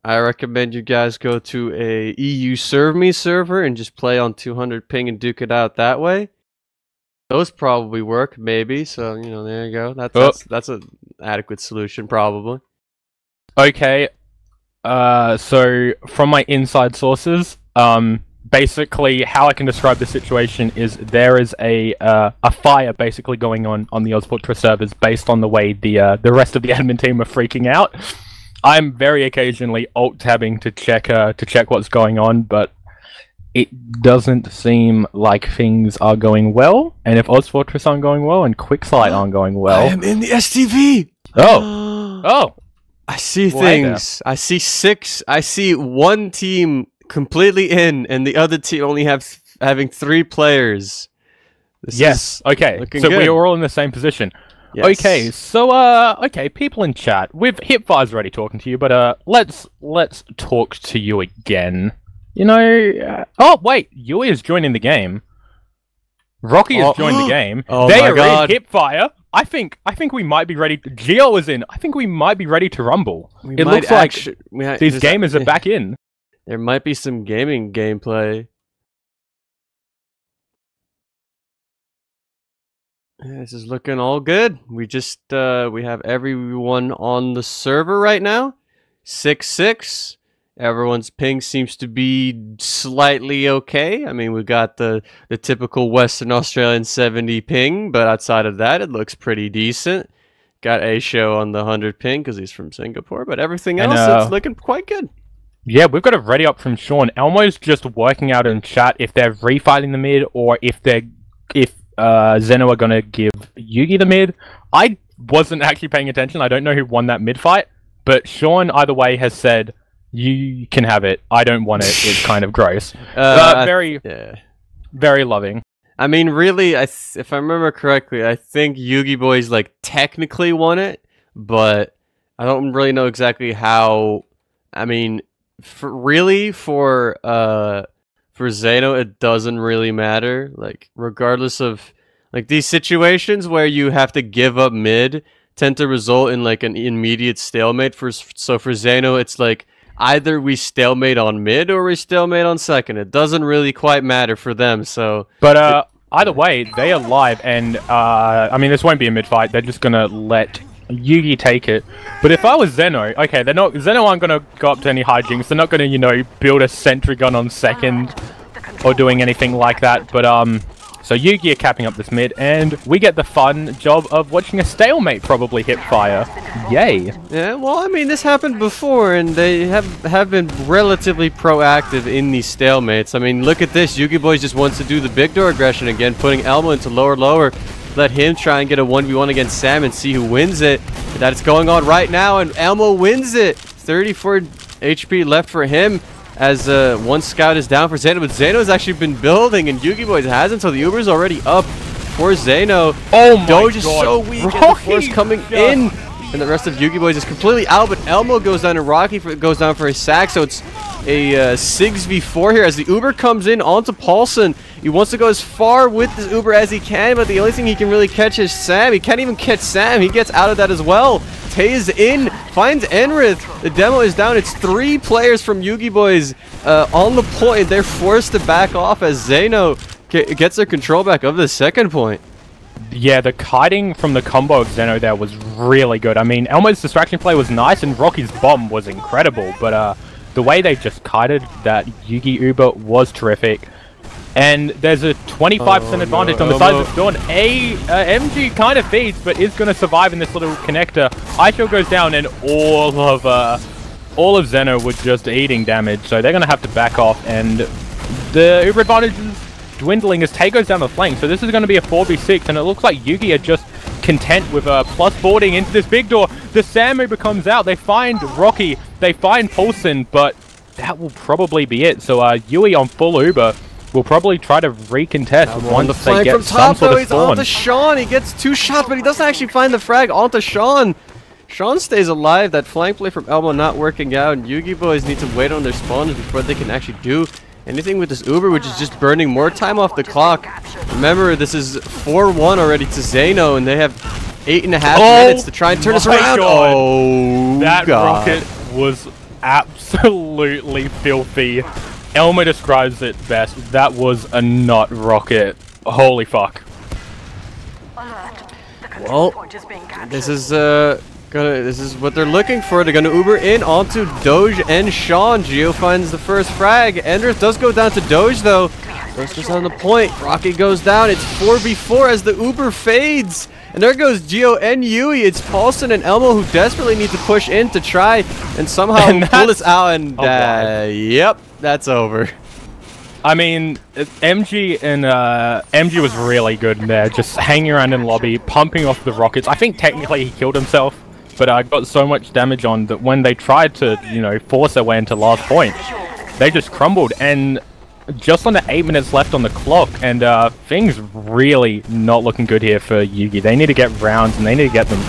I recommend you guys go to a EU Serve Me server and just play on 200 ping and duke it out that way. Those probably work, maybe. So there you go. That's an adequate solution, probably. Okay. So from my inside sources, basically, how I can describe the situation is there is a fire basically going on the ozfortress servers based on the way the rest of the admin team are freaking out. I'm very occasionally alt-tabbing to check what's going on, but it doesn't seem like things are going well. And if ozfortress aren't going well and Quicksilite aren't going well, I am in the STV. Oh, I see things. I see 6. I see one team completely in, and the other team only having 3 players. Yes. Okay. So good. we are all in the same position. Yes. Okay. So okay, people in chat, HiipFire's already talking to you, but let's talk to you again. Oh wait, Yui is joining the game. Rocky has joined the game. Oh they my are God. in HiipFire. I think we might be ready. Geo is in. I think we might be ready to rumble. It looks like these gamers are back in. There might be some gaming gameplay. Yeah, this is looking all good. We just we have everyone on the server right now. 6-6. Everyone's ping seems to be slightly okay. I mean, we got the typical Western Australian 70 ping, but outside of that, it looks pretty decent. Got A show on the 100 ping because he's from Singapore, but everything else, it's looking quite good. Yeah, we've got it ready up from Sean. Elmo's just working out in chat if they're refighting the mid or if Xeno are gonna give Yugi the mid. I wasn't actually paying attention. I don't know who won that mid fight, but Sean either way has said you can have it. I don't want it. It's kind of gross. Very loving. I mean, really, if I remember correctly, I think YUGIBOYS like technically won it, but I don't really know exactly how. I mean, for Xeno, it doesn't really matter. Like, regardless of like these situations where you have to give up mid, tend to result in like an immediate stalemate. So for Xeno, it's like either we stalemate on mid or we stalemate on second. It doesn't really quite matter for them. So, but either way, they are live, and I mean, this won't be a mid fight. They're just gonna let Yugi take it. But if I was Xeno, okay, Xeno aren't gonna go up to any hijinks. They're not gonna, you know, build a sentry gun on second or doing anything like that. But so Yugi are capping up this mid, and we get the fun job of watching a stalemate probably HiipFire. Yay! Yeah, well, I mean, this happened before, and they have been relatively proactive in these stalemates. I mean, look at this. YUGIBOYS just wants to do the big door aggression again, putting Elmo into lower. Let him try and get a 1v1 against Sam and see who wins it. That's going on right now, and Elmo wins it. 34 HP left for him as one scout is down for Xeno, but Xeno's actually been building, and YUGIBOYS hasn't, so the Uber's already up for Xeno. Oh my Doge god. is so weak, and the force coming in, and the rest of YUGIBOYS is completely out, but Elmo goes down, and Rocky goes down for a sack, so it's a 6v4 here as the Uber comes in onto Paulson. He wants to go as far with this Uber as he can, but the only thing he can really catch is Sam. He can't even catch Sam. He gets out of that as well. Tay is in, finds Enrith. The demo is down. It's 3 players from YUGIBOYS on the point. They're forced to back off as Xeno gets their control back of the second point. Yeah, the kiting from the combo of Xeno there was really good. I mean, Elmo's distraction play was nice, and Rocky's bomb was incredible, but the way they just kited that Yugi Uber was terrific. And there's a 25% advantage on the side of the dawn. MG kind of feeds, but is going to survive in this little connector. Aisho goes down, and all of Xeno were just eating damage, so they're going to have to back off. And the Uber advantage is dwindling as Tay goes down the flank. So this is going to be a 4v6, and it looks like Yugi are just content with plus boarding into this big door. The Sam Uber comes out. They find Rocky. They find Paulson, but that will probably be it. So Yui on full Uber will probably try to recontest once they get some sort of he's spawn. onto Sean. He gets 2 shots, but he doesn't actually find the frag onto Sean. Sean stays alive. That flank play from Elmo not working out, and YUGIBOYS need to wait on their spawners before they can actually do anything with this Uber, which is just burning more time off the clock. Remember, this is 4-1 already to Xeno, and they have 8.5 minutes to try and turn this around. God. Oh, that God. rocket was absolutely filthy. Elmo describes it best. That was a nut rocket. Holy fuck. Well, this is what they're looking for. They're gonna Uber in onto Doge and Sean. Geo finds the first frag. Endrith does go down to Doge though. Doge goes on the point. Rocky goes down. It's 4v4 as the Uber fades. And there goes Geo and Yui. It's Paulson and Elmo who desperately need to push in to try and somehow pull this out. And yep, that's over. I mean, MG was really good in there, just hanging around in lobby, pumping off the rockets. I think technically he killed himself, but got so much damage on that when they tried to, you know, force their way into last point, they just crumbled. And just under 8 minutes left on the clock, and things really not looking good here for Yugi. They need to get rounds, and they need to get them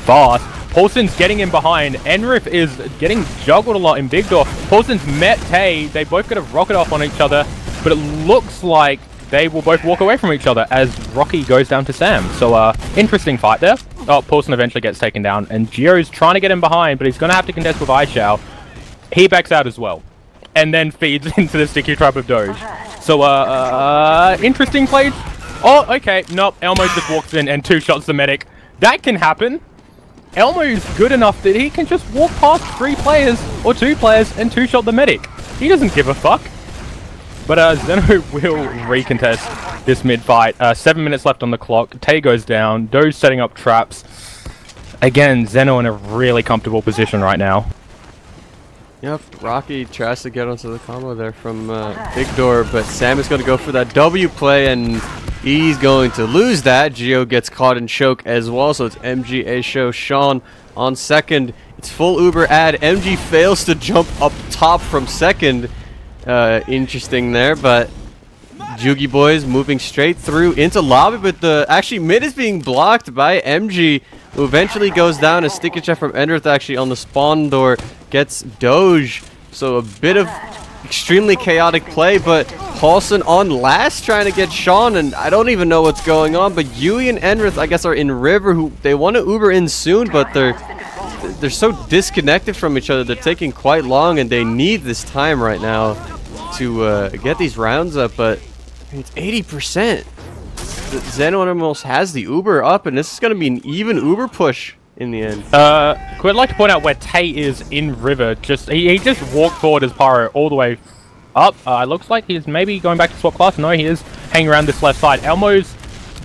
fast. Paulson's getting in behind. Enrith is getting juggled a lot in big door. Paulson's met Tay. They both got a rocket off on each other, but it looks like they will both walk away from each other as Rocky goes down to Sam. So, interesting fight there. Oh, Paulson eventually gets taken down, and Gio's trying to get him behind, but he's going to have to contest with Aishao. He backs out as well, and then feeds into the sticky trap of Doge. So, interesting play. Oh, okay. Nope. Elmo just walks in and 2 shots the medic. That can happen. Elmo's good enough that he can just walk past 3 players or 2 players and 2-shot the medic. He doesn't give a fuck. But Xeno will recontest this mid-fight. 7 minutes left on the clock. Tay goes down. Doge setting up traps. Again, Xeno in a really comfortable position right now. Yep, Rocky tries to get onto the combo there from Big Door, but Sam is going to go for that W play, and he's going to lose that. Geo gets caught in choke as well, so it's MG, A-Show, Sean on second. It's full Uber ad. MG fails to jump up top from second. Interesting there, but YUGIBOYS moving straight through into lobby, but the actually mid is being blocked by MG, who eventually goes down. A sticky check from Enderth actually on the spawn door gets Doge, so a bit of extremely chaotic play, but Paulson on last trying to get Sean, and I don't even know what's going on, but Yui and Enderth I guess are in River, who they want to Uber in soon, but they're so disconnected from each other. They're taking quite long, and they need this time right now to get these rounds up, but it's 80%. The Xeno almost has the Uber up, and this is going to be an even Uber push in the end. I'd like to point out where Tay is in River. He just walked forward as Pyro all the way up. It looks like he's maybe going back to swap class. No, he is hanging around this left side. Elmo's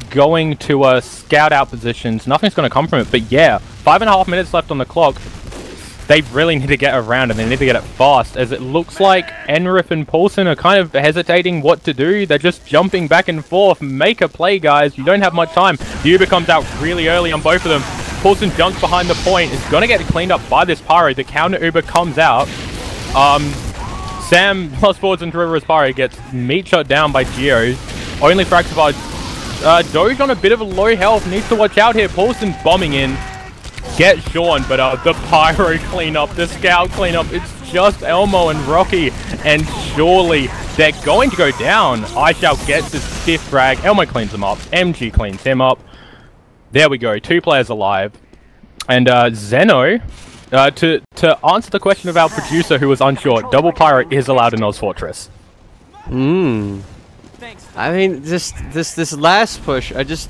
going to scout out positions. Nothing's going to come from it, but yeah, 5.5 minutes left on the clock. They really need to get around, and they need to get it fast, as it looks like Enrith and Paulson are kind of hesitating what to do. They're just jumping back and forth. Make a play, guys. You don't have much time. The Uber comes out really early on both of them. Paulson jumps behind the point. Is going to get cleaned up by this Pyro. The counter Uber comes out. Sam plus forwards into River as Pyro gets meat shot down by Geo. Only fracture Doge on a bit of a low health. Needs to watch out here. Paulson bombing in. Get Sean, but the Pyro cleanup, the Scout cleanup, it's just Elmo and Rocky, and surely they're going to go down. iShall gets his 5th frag. Elmo cleans him up. MG cleans him up. There we go. 2 players alive. And Xeno, to answer the question of our producer who was unsure, double Pyro is allowed in ozfortress. I mean, this last push, this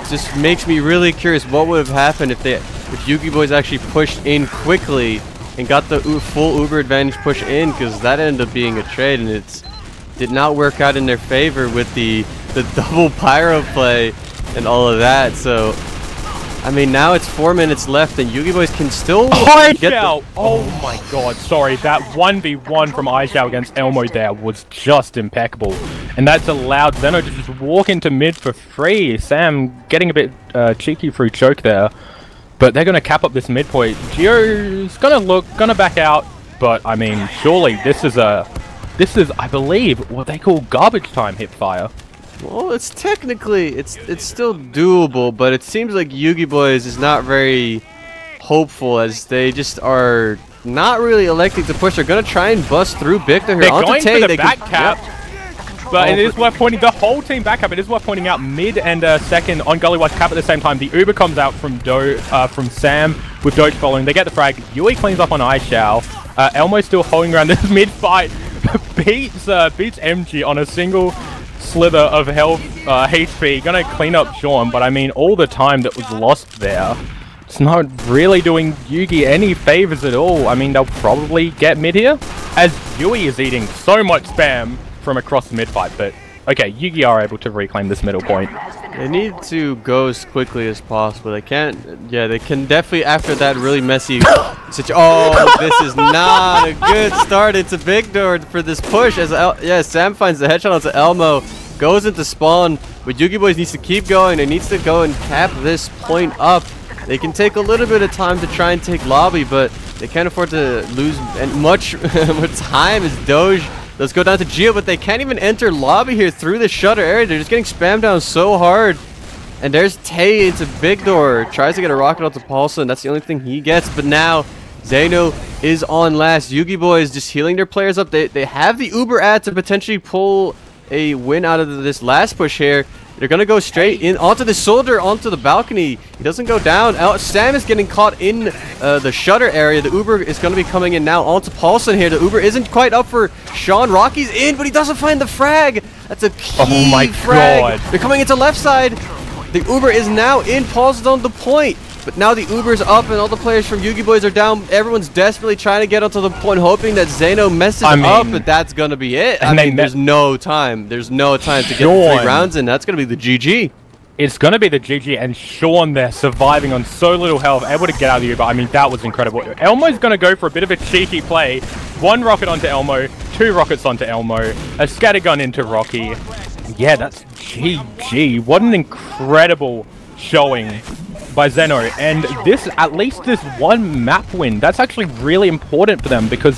just makes me really curious what would have happened if YUGIBOYS actually pushed in quickly and got the full Uber advantage push in, because that ended up being a trade, and it did not work out in their favor with the double Pyro play and all of that. So I mean, now it's 4 minutes left, and YUGIBOYS can still get the... Oh my god, sorry. That 1v1 from iShao against Elmo there was just impeccable. And that's allowed Xeno to just walk into mid for free. Sam getting a bit cheeky through choke there. But they're going to cap up this mid point. Geo's gonna back out. But, I mean, surely this is, I believe, what they call garbage time HiipFire. Well, it's technically, it's still doable, but it seems like YUGIBOYS is not very hopeful, as they just are not really electing to push. They're going to try and bust through Victor here. They're going for the back cap, but it is worth pointing, the whole team back cap, it is worth pointing out mid and second on Gullywise cap at the same time. The Uber comes out from from Sam with Doge following. They get the frag. Yui cleans up on iShao. Elmo's still holding around this mid fight. beats MG on a single slither of health HP. Gonna clean up Sean, but I mean, all the time that was lost there, it's not really doing Yugi any favors at all. I mean, they'll probably get mid here, as Yui is eating so much spam from across the mid fight, but okay, Yugi are able to reclaim this middle point. They need to go as quickly as possible. They can't, yeah, they can definitely, after that really messy oh, this is not a good start. It's a big door for this push, as Sam finds the headshot onto Elmo, goes into spawn, but YUGIBOYS needs to keep going. They needs to go and cap this point up. They can take a little bit of time to try and take lobby, but they can't afford to lose much time as Doge. Let's go down to Geo, but they can't even enter lobby here through the shutter area. They're just getting spammed down so hard. And there's Tay into big door. Tries to get a rocket onto Paulson. That's the only thing he gets. But now Xeno is on last. YUGIBOYS just healing their players up. They have the Uber ad to potentially pull a win out of this last push here. They're going to go straight in onto the soldier, onto the balcony. He doesn't go down. Sam is getting caught in the shutter area. The Uber is going to be coming in now onto Paulson here. The Uber isn't quite up for Sean. Rocky's in, but he doesn't find the frag. That's a key frag. They're coming into left side. The Uber is now in. Paulson's on the point. But now the Uber's up and all the players from YUGIBOYS are down. Everyone's desperately trying to get onto the point, hoping that Xeno messes up, but that's going to be it. I mean, there's no time. There's no time to get 3 rounds in. That's going to be the GG. it's gonna be the GG, and Sean there surviving on so little health, able to get out of the Uber. I mean, that was incredible. Elmo's gonna go for a bit of a cheeky play. 1 rocket onto Elmo, 2 rockets onto Elmo, a scattergun into Rocky. Yeah, that's GG. What an incredible showing by Xeno. And this, at least this 1 map win, that's actually really important for them, because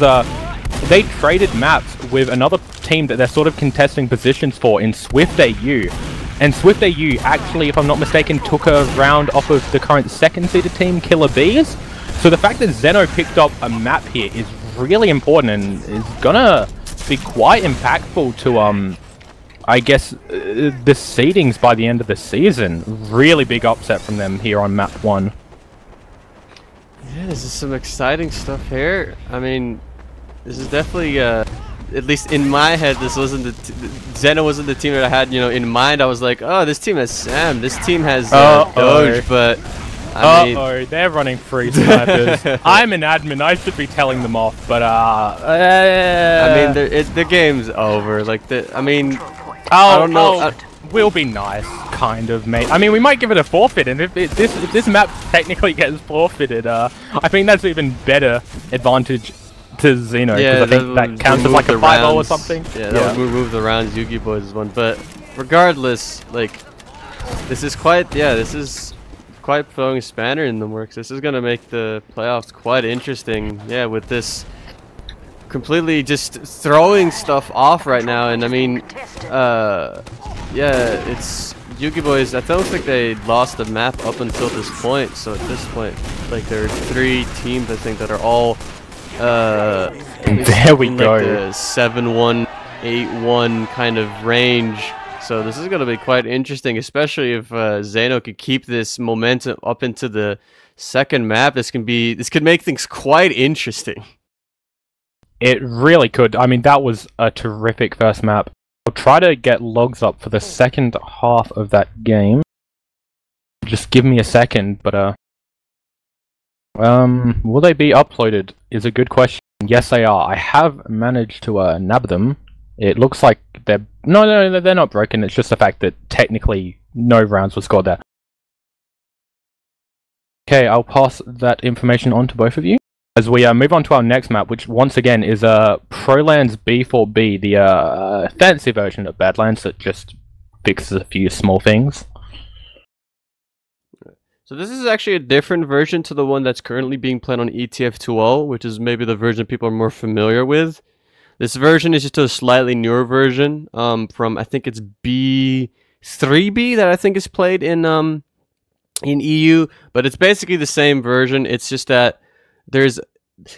they traded maps with another team that they're sort of contesting positions for in Swift AU. And Swift AU actually, if I'm not mistaken, took a round off of the current 2nd seeded team, Killer Bees. So the fact that Xeno picked up a map here is really important and is gonna be quite impactful to, I guess, the seedings by the end of the season. Really big upset from them here on map 1. Yeah, this is some exciting stuff here. I mean, this is definitely, at least in my head, this wasn't Xeno wasn't the team that I had, you know, in mind. I was like, oh, this team has Sam, this team has Doge, but I mean, they're running free snipers. I'm an admin, I should be telling them off, but I mean, the game's over. Like, I mean, I don't know. We'll be nice, kind of, mate. I mean, we might give it a forfeit, and if this map technically gets forfeited, I think that's even better advantage to Xeno, because I think that counts as like a 5-0 or something. Yeah, that would move the rounds. YUGIBOYS is one, but regardless, like, this is quite throwing a spanner in the works. This is gonna make the playoffs quite interesting. Yeah, with this completely just throwing stuff off right now, and I mean, yeah, it's YUGIBOYS. I don't think they lost the map up until this point. So at this point, like, there are 3 teams I think that are all. There we go. Like the 7-1, 8-1 kind of range. So this is going to be quite interesting, especially if Xeno could keep this momentum up into the 2nd map. This could make things quite interesting. It really could. I mean, that was a terrific first map. I'll try to get logs up for the 2nd half of that game. Just give me a second, but will they be uploaded is a good question. Yes, they are. I have managed to nab them. It looks like they're... No, they're not broken. It's just the fact that technically no rounds were scored there. Okay, I'll pass that information on to both of you. As we move on to our next map, which once again is Prolands B4B, the fancy version of Badlands that just fixes a few small things. So this is actually a different version to the one that's currently being played on ETF2L, which is maybe the version people are more familiar with. This version is just a slightly newer version from, I think it's B3B that I think is played in EU, but it's basically the same version. It's just that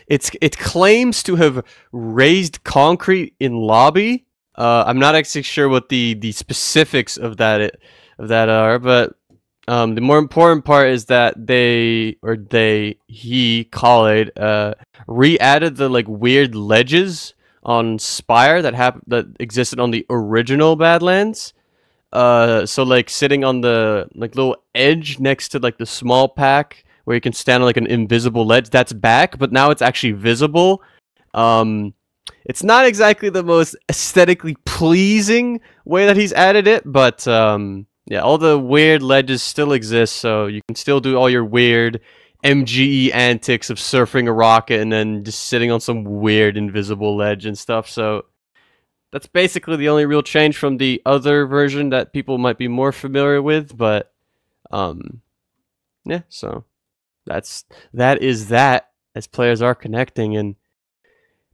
it claims to have raised concrete in lobby. I'm not actually sure what the specifics of that are, but the more important part is that he re-added the like weird ledges on Spire that existed on the original Badlands. So like sitting on the like little edge next to like the small pack where you can stand on like an invisible ledge, that's back, but now it's actually visible. It's not exactly the most aesthetically pleasing way that he's added it, but yeah, all the weird ledges still exist, so you can still do all your weird MGE antics of surfing a rocket and then just sitting on some weird invisible ledge and stuff. So that's basically the only real change from the other version that people might be more familiar with. But yeah, so that is that as players are connecting, and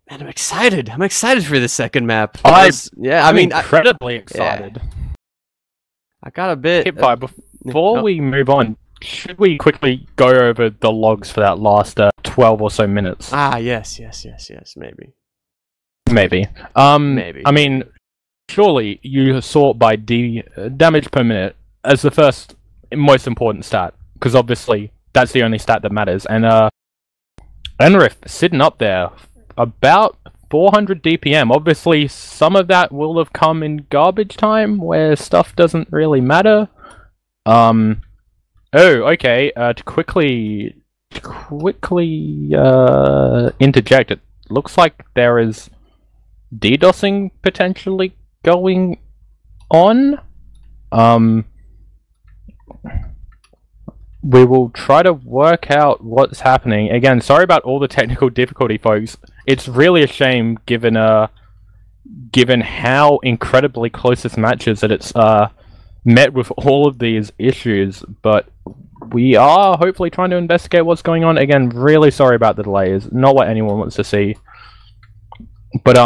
man, I'm excited. I'm excited for the 2nd map. I'm incredibly excited. Yeah. I got a bit. HiipFire, before we move on, should we quickly go over the logs for that last 12 or so minutes? Ah, yes, maybe. Maybe. Maybe. I mean, surely you sort by damage per minute as the first most important stat, because obviously that's the only stat that matters. And Enrif sitting up there about 400 DPM. Obviously, some of that will have come in garbage time, where stuff doesn't really matter. Oh, okay. To quickly interject, it looks like there is DDoSing potentially going on. we will try to work out what's happening. Again, sorry about all the technical difficulty, folks. It's really a shame, given how incredibly close this match is, that it's met with all of these issues. But we are hopefully trying to investigate what's going on. Again, really sorry about the delays. Not what anyone wants to see. But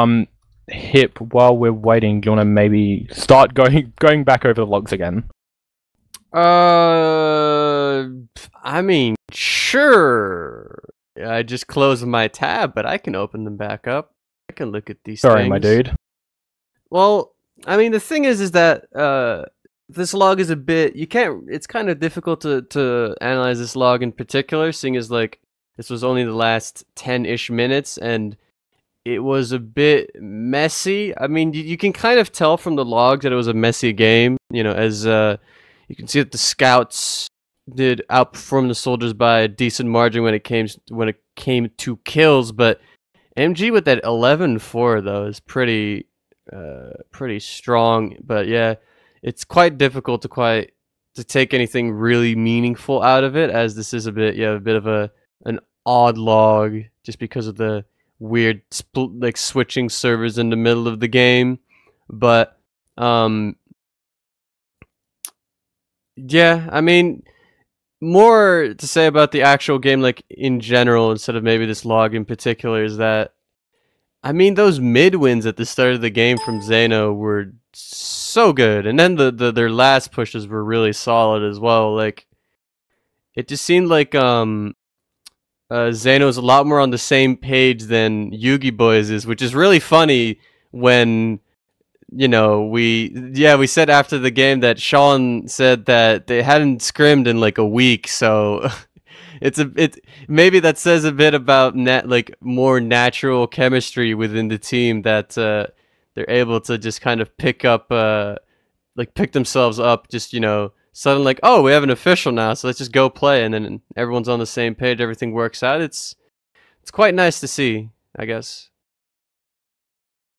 Hip, while we're waiting, do you want to maybe start going back over the logs again? I mean, sure. I just closed my tab, but I can open them back up. I can look at these Sorry, things. my dude. Well, I mean, the thing is that this log is a bit, it's kind of difficult to analyze this log in particular, seeing as like this was only the last 10-ish minutes and it was a bit messy. I mean, you can kind of tell from the logs that it was a messy game, you know, as you can see that the scouts did outperform the soldiers by a decent margin when it came to kills, but MG with that 11-4 though is pretty strong. But yeah, it's quite difficult to take anything really meaningful out of it, as this is a bit of an odd log just because of the weird like switching servers in the middle of the game. But yeah, I mean, more to say about the actual game, like in general, instead of maybe this log in particular, is that, I mean, those mid wins at the start of the game from Xeno were so good, and then their last pushes were really solid as well. Like, it just seemed like Xeno's a lot more on the same page than YUGIBOYS is, which is really funny when, you know, we said after the game that Sean said that they hadn't scrimmed in like a week, so maybe that says a bit about more natural chemistry within the team, that they're able to just kind of pick themselves up, just, you know, suddenly like, oh, we have an official now, so let's just go play, and then everyone's on the same page, everything works out. It's quite nice to see, I guess.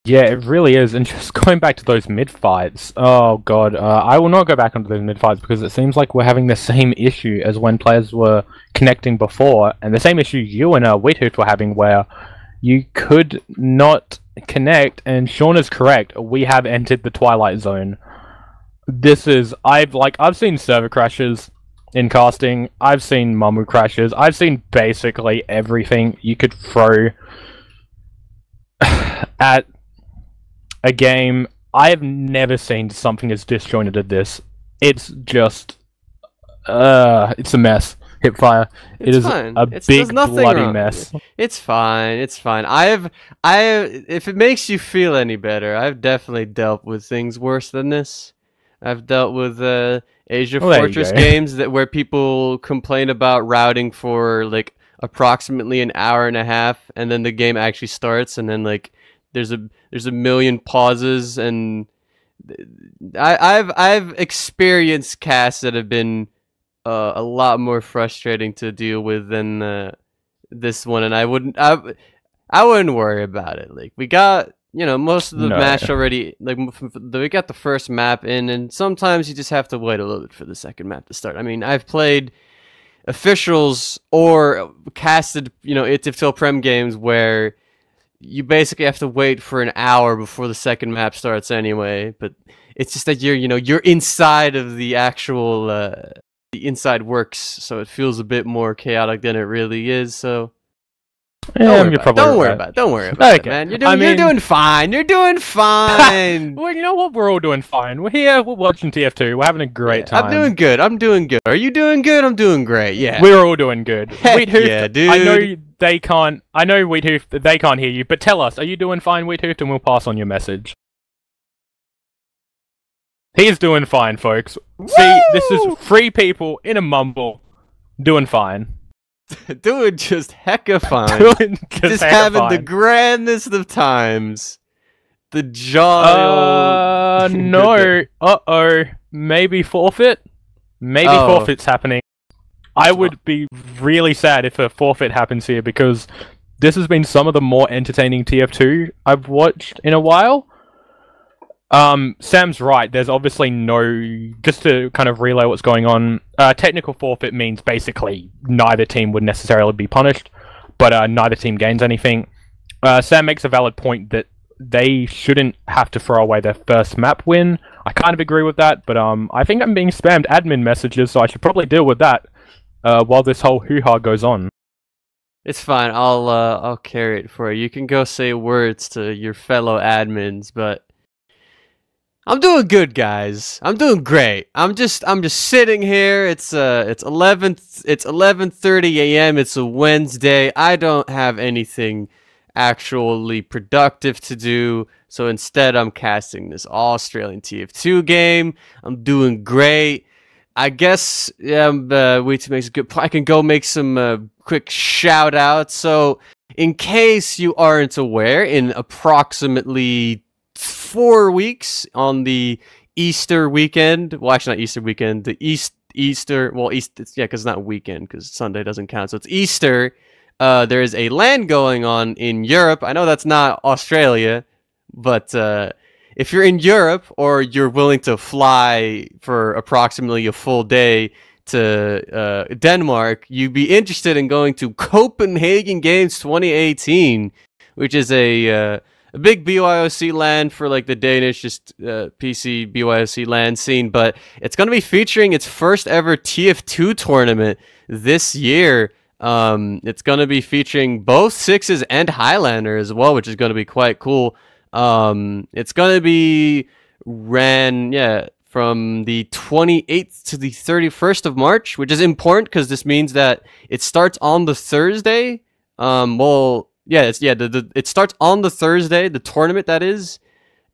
Yeah, it really is. And just going back to those mid fights, oh god, I will not go back onto those mid fights because it seems like we're having the same issue as when players were connecting before, and the same issue you and Wiethoofd were having, where you could not connect. And Sean is correct, we have entered the Twilight Zone. This is, I've seen server crashes in casting, I've seen Mamu crashes, I've seen basically everything you could throw at a game. I have never seen something as disjointed as this. It's just, it's a mess. HiipFire. It is fine. a big bloody mess. It's fine. It's fine. If it makes you feel any better, I've definitely dealt with things worse than this. I've dealt with Asia Fortress games where people complain about routing for like approximately an hour and a half, and then the game actually starts, and then like there's a million pauses, and I've experienced casts that have been a lot more frustrating to deal with than this one, and I wouldn't worry about it. Like, we got, you know, most of the match already, like we got the first map in, and sometimes you just have to wait a little bit for the second map to start. I mean, I've played officials or casted, you know, HiipFire Prem games where you basically have to wait for an hour before the second map starts anyway, but it's just that you're inside of the actual the inside works, so it feels a bit more chaotic than it really is. So don't worry about it, man. You're doing fine. You're doing fine. Well, you know what? We're all doing fine. We're here. We're watching TF2. We're having a great time. I'm doing good. Are you doing good? I'm doing great. Yeah. We're all doing good. Wiethoofd, yeah, dude. I know Wiethoofd, they can't hear you, but tell us, are you doing fine, Wiethoofd, and we'll pass on your message. He's doing fine, folks. Woo! See, this is 3 people in a mumble doing fine. Doing just hecka fine. Just having the grandest of times. The jaw. No. Maybe forfeit? Maybe forfeit's happening. I would be really sad if a forfeit happens here, because this has been some of the more entertaining TF2 I've watched in a while. Sam's right. There's obviously no... Just to kind of relay what's going on, technical forfeit means basically neither team would necessarily be punished, but neither team gains anything. Sam makes a valid point that they shouldn't have to throw away their first map win. I kind of agree with that, but I think I'm being spammed admin messages, so I should probably deal with that while this whole hoo-ha goes on. It's fine. I'll carry it for you. You can go say words to your fellow admins, but I'm doing good, guys. I'm doing great. I'm just sitting here. It's 11:30 a.m. It's a Wednesday. I don't have anything actually productive to do, so instead I'm casting this Australian TF2 game. I'm doing great. I guess Wiethoofd makes a good point. I can go make some quick shout outs. So in case you aren't aware, in approximately 4 weeks on the Easter weekend, well, actually not Easter weekend, the Easter, well, Easter, yeah, because it's not weekend, because Sunday doesn't count, so it's Easter. There is a LAN going on in Europe. I know that's not Australia, but if you're in Europe or you're willing to fly for approximately a full day to Denmark, you'd be interested in going to Copenhagen Games 2018, which is a big BYOC LAN for like the Danish just PC BYOC LAN scene, but it's going to be featuring its first ever TF2 tournament this year. It's going to be featuring both Sixes and Highlander as well, which is going to be quite cool. It's going to be ran, yeah, from the 28th to the 31st of March, which is important because this means that it starts on the Thursday. Well, yeah, it starts on the Thursday, the tournament that is,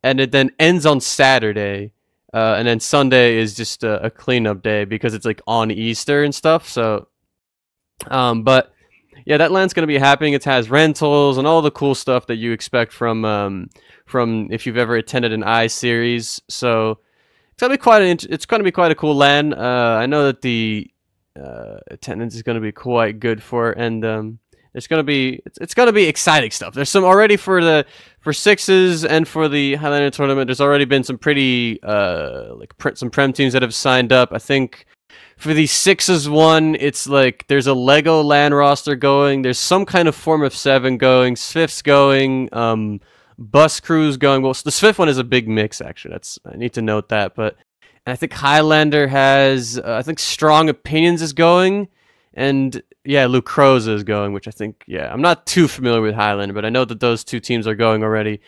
and it then ends on Saturday. And then Sunday is just a cleanup day because it's like on Easter and stuff. So, but yeah, that LAN's gonna be happening. It has rentals and all the cool stuff that you expect from if you've ever attended an I series. So it's gonna be quite a cool LAN. I know that the attendance is gonna be quite good for it, and it's gonna be exciting stuff. There's some already for Sixes and for the Highlander tournament. There's already been some pretty some Prem teams that have signed up. I think for the Sixes one, it's like there's a Lego LAN roster going. There's some kind of form of 7 going. Swift's going. Bus Crew's going. Well, the Swift one is a big mix actually. I need to note that. But and I think Highlander has. I think Strong Opinions is going. And yeah, Lucroza is going, which I think, yeah, I'm not too familiar with Highlander, but I know that those two teams are going already.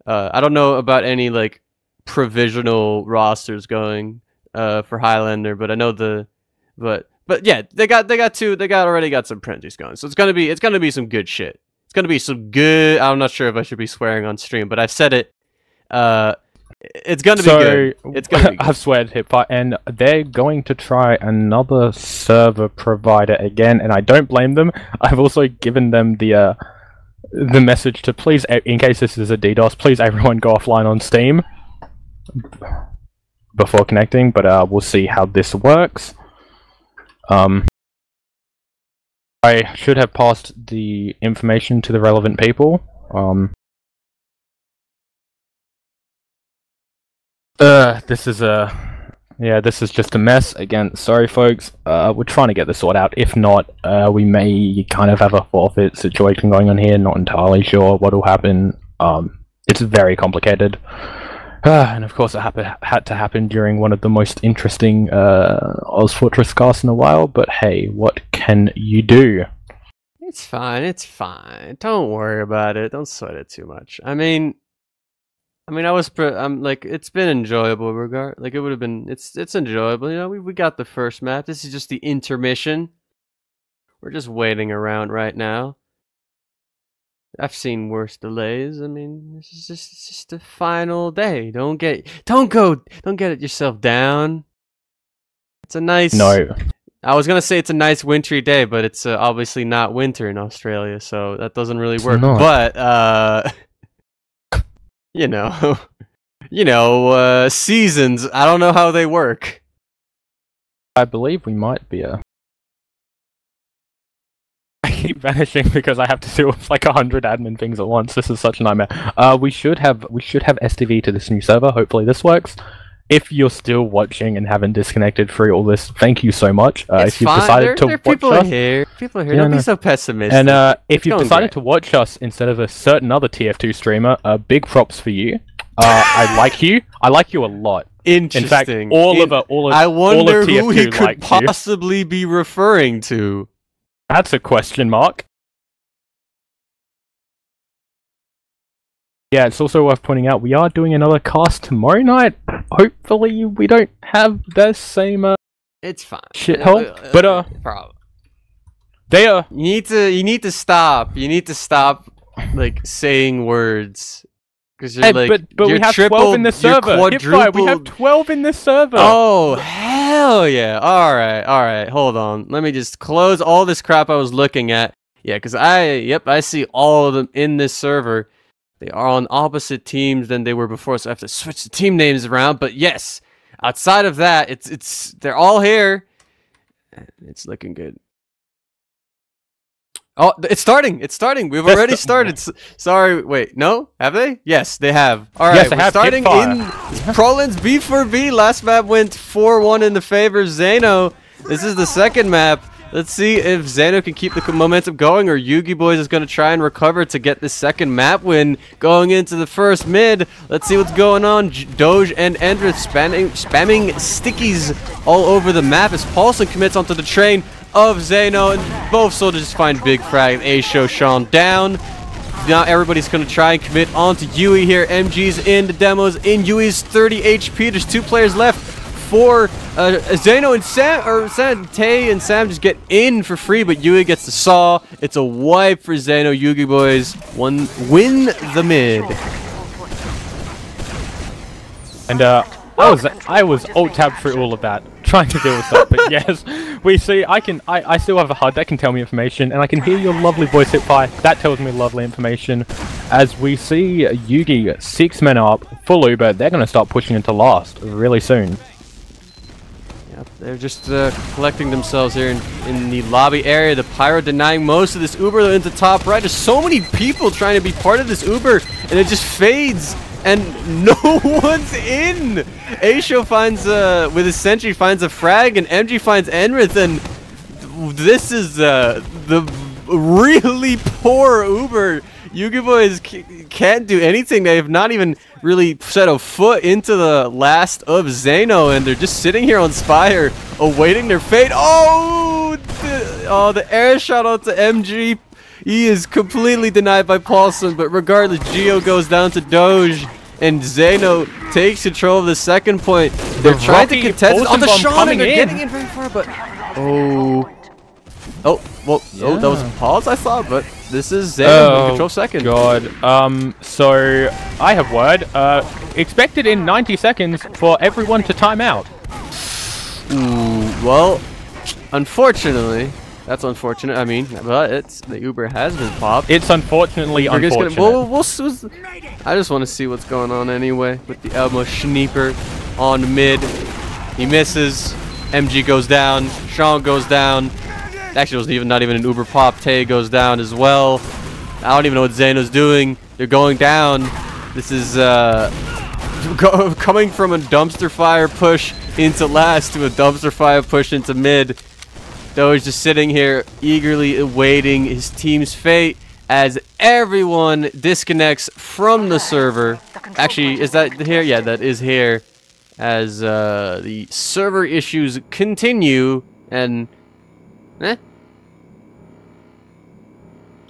I don't know about any like provisional rosters going for Highlander, but I know but yeah, they already got some Prentice going, so it's gonna be some good shit. It's gonna be some good. I'm not sure if I should be swearing on stream, but I've said it. It's gonna be good. It's gonna be good. I've sweared HiipFire, and they're going to try another server provider again, and I don't blame them. I've also given them the message to please, in case this is a DDoS, please everyone go offline on Steam before connecting. But we'll see how this works. I should have passed the information to the relevant people. This is just a mess. Again, sorry folks, we're trying to get this sorted out. If not, we may kind of have a forfeit situation going on here, not entirely sure what will happen. It's very complicated. And of course it had to happen during one of the most interesting ozfortress casts in a while, but hey, what can you do? It's fine, it's fine. Don't worry about it, don't sweat it too much. I mean, I'm like, it's been enjoyable. Like, it would have been. It's enjoyable. You know, we got the first map. This is just the intermission. We're just waiting around right now. I've seen worse delays. I mean, it's just the final day. Don't get it yourself down. It's a nice. No. I was gonna say it's a nice wintry day, but it's obviously not winter in Australia, so that doesn't really work. But you know, seasons. I don't know how they work. I believe we might be keep vanishing because I have to do like 100 admin things at once. This is such a nightmare. We should have STV to this new server. Hopefully this works. If you're still watching and haven't disconnected through all this, thank you so much. If you've decided to watch people us, here. People are here. Yeah, Don't be so pessimistic. And if you've decided to watch us instead of a certain other TF2 streamer, big props for you. I like you. I like you a lot. Interesting. In fact, I wonder who he could likes you. possibly be referring to. That's a question mark. Yeah, it's also worth pointing out we are doing another cast tomorrow night. Hopefully, we don't have the same It's fine. shithole, but Problem. they are. You need to stop. You need to stop, like, saying words. Because you're like, but we have 12 in this server. HiipFire, we have 12 in this server. Oh, hell yeah. Alright, hold on. Let me just close all this crap I was looking at. Yeah, because I see all of them in this server. They are on opposite teams than they were before, so I have to switch the team names around. But yes, outside of that, they're all here. It's looking good. Oh, it's starting. It's starting. We've already started. Sorry, wait. No? Have they? Yes, they have. All right, yes, we're starting in Prolin's B4B. Last map went 4-1 in the favor of xeno. This is the second map. Let's see if xeno can keep the momentum going, or YUGIBOYS is going to try and recover to get the second map win going into the first mid. Let's see what's going on. Doge and Endrith spamming stickies all over the map as Fozzlm commits onto the train of xeno, and both soldiers find big frag. A-Show Sean down. Now everybody's going to try and commit onto Yui here. MG's in the demos in Yui's 30 HP. There's 2 players left for xeno and Sam. Tay and Sam just get in for free, but Yui gets the saw. It's a wipe for xeno. YUGIBOYS win the mid. And I was alt tab through all of that, trying to deal with stuff. But yes, we see I still have a HUD that can tell me information, and I can hear your lovely voice HiipFire. That tells me lovely information. As we see Yugi 6 men up, full Uber, they're gonna start pushing into last really soon. Yep, they're just collecting themselves here in the lobby area. The Pyro denying most of this Uber into top right. There's so many people trying to be part of this Uber, and it just fades. And no one's in. A-Show finds with his sentry finds a frag, and MG finds Endrith, and this is the really poor Uber. YUGIBOYS can't do anything. They have not even really set a foot into the last of xeno, and they're just sitting here on Spire awaiting their fate. Oh, the air shot onto MG. He is completely denied by Fozzlm, but regardless, Geo goes down to Doge, and xeno takes control of the second point. They're trying to contest on the Sean, and they're getting in very far, but well, that was a pause, I thought, but this is xeno in control second. God, so I have word. Expected in 90 seconds for everyone to time out. Ooh, well, unfortunately. That's unfortunate. I mean, but the Uber has been popped. It's unfortunately unfortunate. I just want to see what's going on anyway with the Elmo Schneeper on mid. He misses. MG goes down. Sean goes down. Actually, it was not even an Uber pop. Tay goes down as well. I don't even know what xeno's doing. They're going down. This is coming from a dumpster fire push into last to a dumpster fire push into mid. Doge just sitting here eagerly awaiting his team's fate as everyone disconnects from the server. Actually, is that here? Yeah, that is here. As the server issues continue, and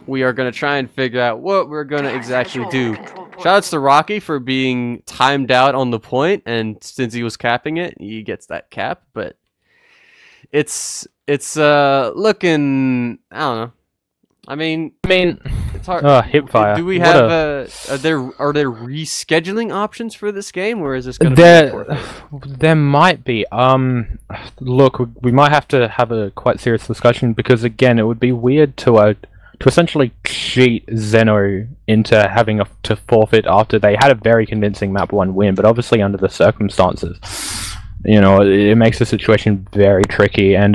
we are going to try and figure out what we're going to exactly do. Shoutouts to Rocky for being timed out on the point, and since he was capping it, he gets that cap, but it's looking, I don't know. I mean, it's hard. HiipFire. Do we have are there rescheduling options for this game, or is this going to be there might be. Look, we might have to have a quite serious discussion, because again, it would be weird to essentially cheat xeno into having to forfeit after they had a very convincing map 1 win, but obviously under the circumstances, you know, it makes the situation very tricky. And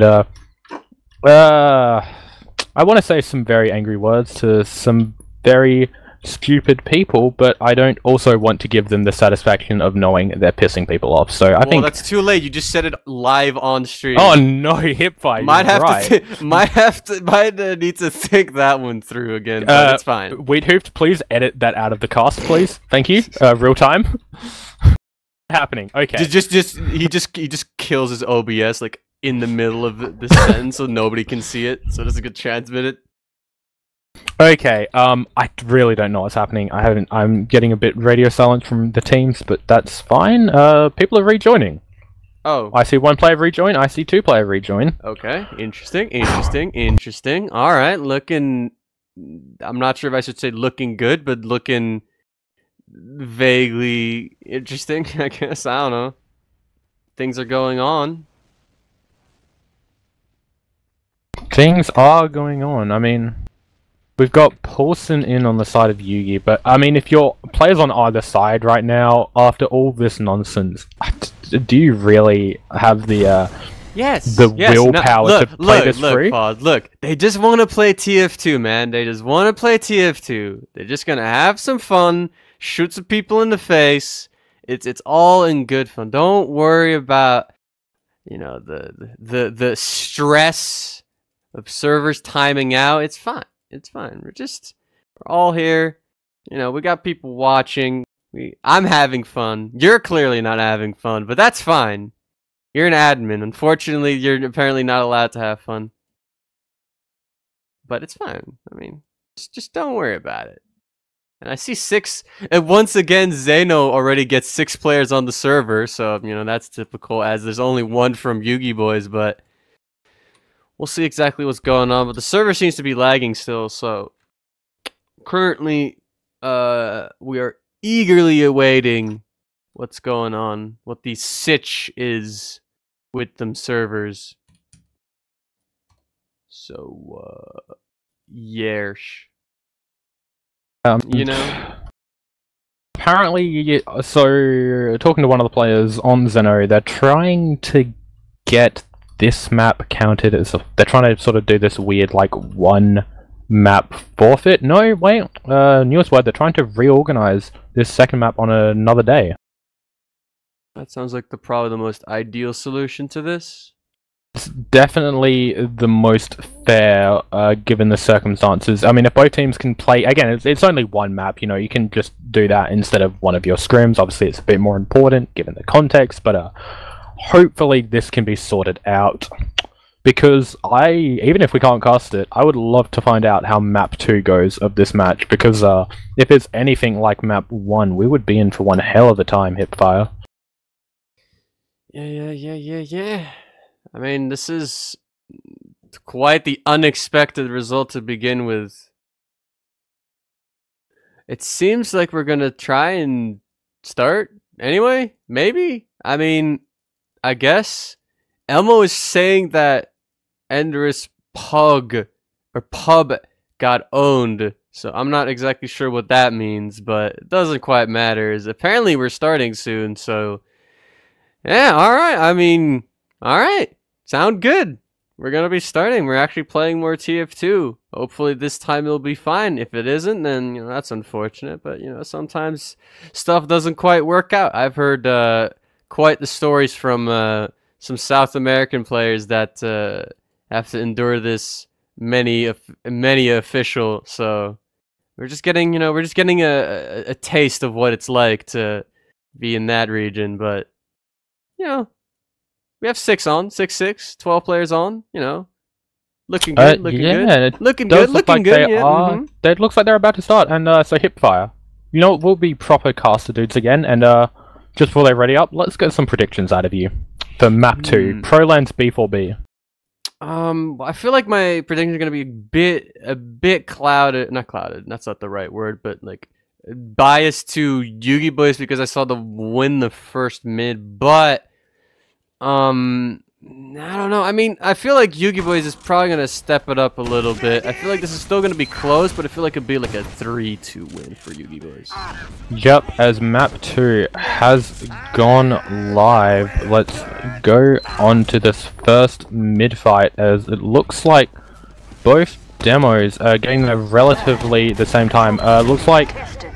I want to say some very angry words to some very stupid people, but I don't also want to give them the satisfaction of knowing they're pissing people off. So I think that's too late. You just said it live on stream. Oh no, HiipFire! Might need to think that one through again, but it's fine. Wiethoofd, please edit that out of the cast, please. Thank you. Real time. Happening. Okay. He just kills his OBS like in the middle of the sentence, so nobody can see it, so it doesn't get transmitted. Okay, I really don't know what's happening. I'm getting a bit radio silence from the teams, but that's fine. People are rejoining. Oh. I see one player rejoin, I see two player rejoin. Okay, interesting. Alright, looking... I'm not sure if I should say looking good, but looking vaguely interesting, I guess. I don't know. Things are going on. Things are going on, I mean... We've got Paulson in on the side of Yugi, but I mean, if you're players on either side right now, after all this nonsense, do you really have the willpower to play this free? Look, they just want to play TF2, man. They just want to play TF2. They're just gonna have some fun, shoot some people in the face. It's all in good fun. Don't worry about, you know, the stress of servers timing out. It's fine. It's fine. We're all here. You know, we got people watching. I'm having fun. You're clearly not having fun, but that's fine. You're an admin. Unfortunately, you're apparently not allowed to have fun. But it's fine. I mean, just don't worry about it. And I see 6, and once again, Xeno already gets 6 players on the server, so, you know, that's typical, as there's only 1 from YUGIBOYS, but we'll see exactly what's going on, but the server seems to be lagging still, so currently we are eagerly awaiting what's going on, what the sitch is with them servers. So, yersh. You know? Apparently, so, talking to one of the players on Xeno, they're trying to get this map counted as they're trying to sort of do this weird like 1 map forfeit. No, wait, newest word, they're trying to reorganize this second map on another day. That sounds like probably the most ideal solution to this. It's definitely the most fair given the circumstances. I mean, if both teams can play again, it's only 1 map, you know, you can just do that instead of one of your scrims. Obviously it's a bit more important given the context, but hopefully this can be sorted out, because even if we can't cast it, I would love to find out how map 2 goes of this match, because if it's anything like map 1, we would be in for one hell of a time, HiipFire. Yeah. I mean, this is quite the unexpected result to begin with. It seems like we're gonna try and start anyway, maybe? I mean, I guess Elmo is saying that Endress pub got owned, so I'm not exactly sure what that means, but it doesn't quite matter. Apparently we're starting soon, so yeah, alright, I mean, alright, sound good. We're gonna be starting. We're actually playing more TF2. Hopefully this time it'll be fine. If it isn't, then, you know, that's unfortunate, but, you know, sometimes stuff doesn't quite work out. I've heard quite the stories from some South American players that have to endure this many official. So we're just getting, you know, a taste of what it's like to be in that region. But, you know, we have 6 on, 6-6, 12 players on. You know, looking good, looking good. It looking good. Yeah. It looks like they're about to start. And so HiipFire, you know, we'll be proper caster dudes again, and just before they ready up, let's get some predictions out of you for map 2, Prolands B4B. I feel like my predictions are gonna be a bit clouded. Not clouded. That's not the right word, but like biased to YUGIBOYS because I saw them win the first mid. But I don't know. I mean, I feel like YUGIBOYS is probably gonna step it up a little bit. I feel like this is still gonna be close, but I feel like it'd be like a 3-2 win for YUGIBOYS. Yep, as map 2 has gone live, let's go on to this first mid fight, as it looks like both demos getting there relatively the same time. Looks like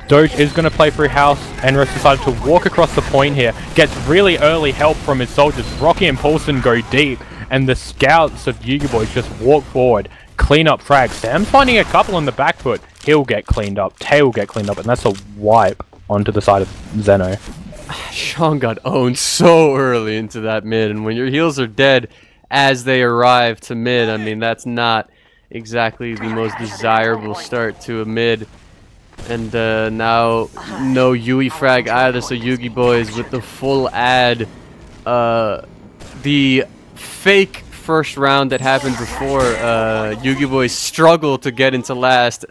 Doge is going to play through house. Enris decided to walk across the point here. Gets really early help from his soldiers. Rocky and Paulson go deep. And the scouts of YUGIBOYS just walk forward. Clean up frag. Sam's finding a couple on the back foot. He'll get cleaned up. Tay will get cleaned up. And that's a wipe onto the side of Xeno. Sean got owned so early into that mid. And when your heals are dead as they arrive to mid, I mean, that's not exactly the most desirable start to a mid. And now no Yui frag either, so YUGIBOYS with the full ad. The fake first round that happened before, YUGIBOYS struggled to get into last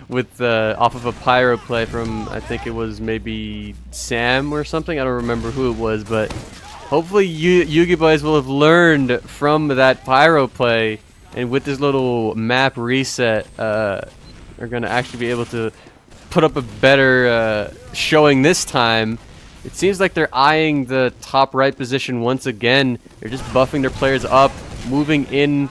with off of a pyro play from, I think it was maybe Sam or something. I don't remember who it was, but hopefully YUGIBOYS will have learned from that pyro play, and with this little map reset, they're gonna actually be able to put up a better showing this time. It seems like they're eyeing the top right position once again. They're just buffing their players up, moving in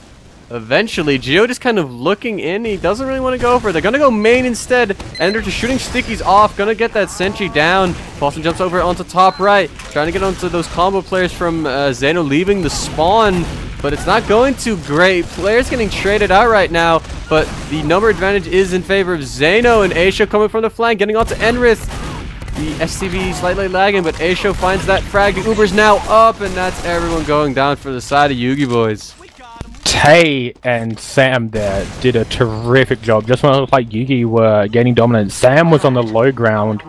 eventually. Geo just kind of looking in. He doesn't really want to go for it. They're going to go main instead. And they're just shooting stickies off. Going to get that sentry down. Fozzlm jumps over onto top right. Trying to get onto those combo players from xeno leaving the spawn. But it's not going too great. Players getting traded out right now. But the number advantage is in favor of xeno. And Aisha coming from the flank. Getting onto Enrith. The STV slightly lagging. But Aisha finds that frag. The Uber's now up. And that's everyone going down for the side of YUGIBOYS. Tay and Sam there did a terrific job. Just when it looked like Yugi were gaining dominance, Sam was on the low ground,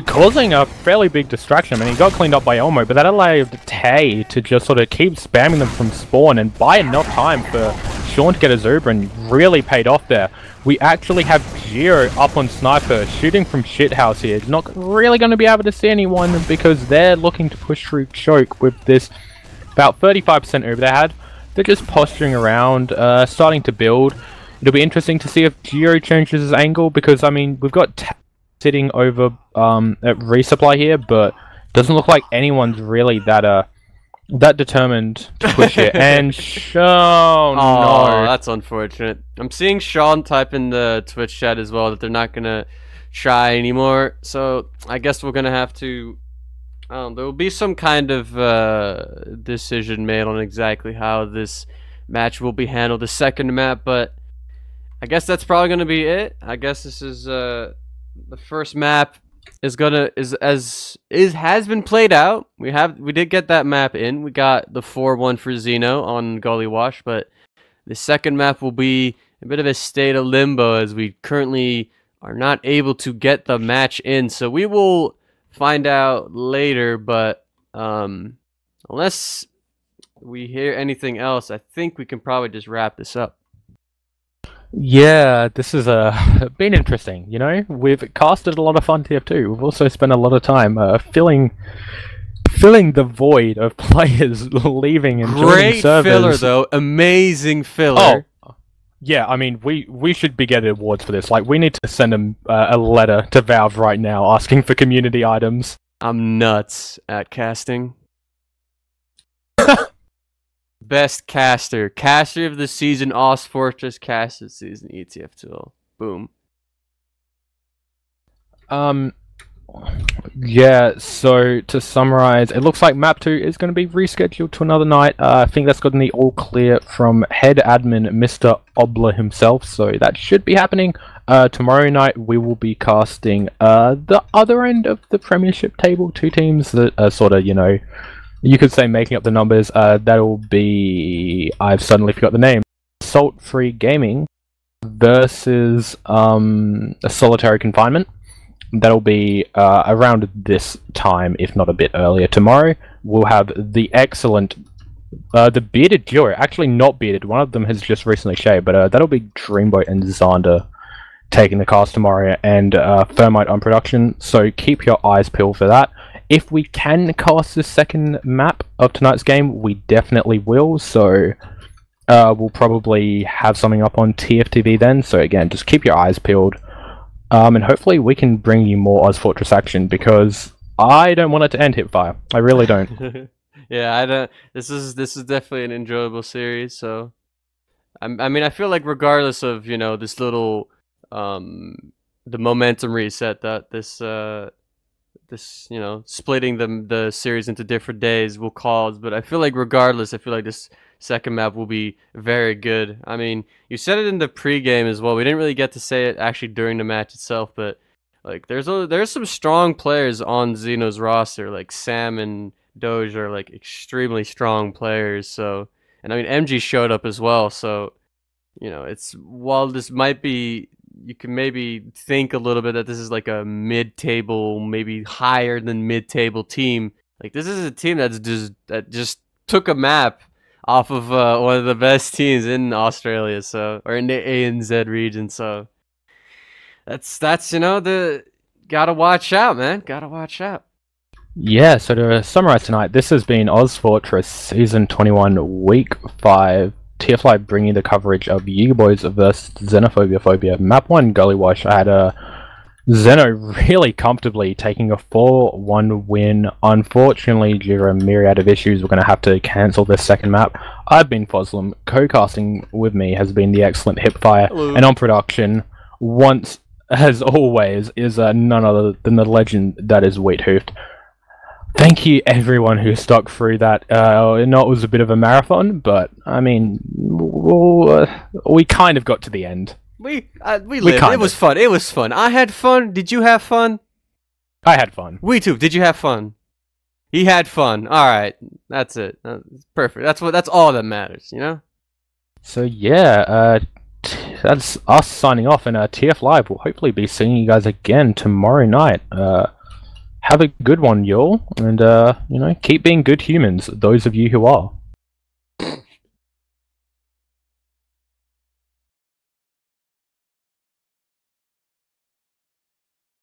causing a fairly big distraction. I mean, he got cleaned up by Elmo, but that allowed Tay to just sort of keep spamming them from spawn and buy enough time for Sean to get his Uber, and really paid off there. We actually have Geo up on Sniper, shooting from shithouse here. Not really going to be able to see anyone because they're looking to push through choke with this about 35% Uber they had. They're just posturing around, starting to build. It'll be interesting to see if Geo changes his angle, because, I mean, we've got sitting over at resupply here, but doesn't look like anyone's really that determined to push it. And Sean, no. That's unfortunate. I'm seeing Sean type in the Twitch chat as well that they're not going to try anymore. So I guess we're going to have to... there will be some kind of decision made on exactly how this match will be handled, the second map, but I guess that's probably going to be it. I guess this is the first map has been played out. We did get that map in. We got the 4-1 for Xeno on Gully Wash, but the second map will be a bit of a state of limbo as we currently are not able to get the match in. So we will find out later, but unless we hear anything else, I think we can probably just wrap this up. Yeah, this has been interesting, you know? We've casted a lot of fun TF2. We've also spent a lot of time filling the void of players leaving and joining servers. Great filler, though. Amazing filler. Oh, yeah, I mean, we should be getting awards for this. Like, we need to send them a letter to Valve right now asking for community items. I'm nuts at casting. Best caster. Caster of the season, ozfortress. Caster of the season, ETF2. Boom. Yeah, so to summarize, it looks like map 2 is going to be rescheduled to another night. I think that's gotten the all clear from head admin Mr. Obler himself, so that should be happening. Tomorrow night we will be casting the other end of the Premiership table, 2 teams that are sort of, you know, you could say making up the numbers. That'll be, I've suddenly forgot the name, Salt Free Gaming versus a Solitary Confinement. That'll be around this time, if not a bit earlier. Tomorrow we'll have the excellent, the bearded duo. Actually not bearded, one of them has just recently shaved, but that'll be Dreamboat and Xander taking the cast tomorrow, and Thermite on production, so keep your eyes peeled for that. If we can cast the second map of tonight's game, we definitely will, so we'll probably have something up on TFTV then, so again, just keep your eyes peeled. And hopefully we can bring you more ozfortress action, because I don't want it to end HiipFire. I really don't. Yeah, I don't. This is definitely an enjoyable series, so I mean, I feel like regardless of, you know, this little the momentum reset that this you know, splitting the series into different days will cause, but I feel like regardless, I feel like this second map will be very good. I mean, you said it in the pregame as well. We didn't really get to say it actually during the match itself, but like there's some strong players on Xeno's roster. Like Sam and Doge are like extremely strong players. So, and I mean MG showed up as well. So, you know, it's while this might be, you can maybe think a little bit that this is like a mid-table, maybe higher than mid-table team. Like this is a team that just took a map off of one of the best teams in Australia, so, or in the ANZ region. So that's you know, the gotta watch out, man. Gotta watch out. Yeah, so to summarize tonight, this has been OzFortress Season 21, Week 5. TFLi bringing the coverage of YUGIBOYS versus Xenophobia. Map 1 Gully Wash. I had Xeno really comfortably taking a 4-1 win. Unfortunately, due to a myriad of issues, we're going to have to cancel this second map. I've been Fozzlm. Co-casting with me has been the excellent HiipFire. Hello. And on production, once as always, is none other than the legend that is Wiethoofd. Thank you everyone who stuck through that. I know it was a bit of a marathon, but I mean, we kind of got to the end. We lived. It was fun. It was fun. I had fun. Did you have fun? I had fun. Wiethoofd, did you have fun? He had fun. All right, that's it. That's perfect. That's all that matters, you know. So yeah, that's us signing off, and TF Live will hopefully be seeing you guys again tomorrow night. Have a good one, y'all, and you know, keep being good humans, those of you who are.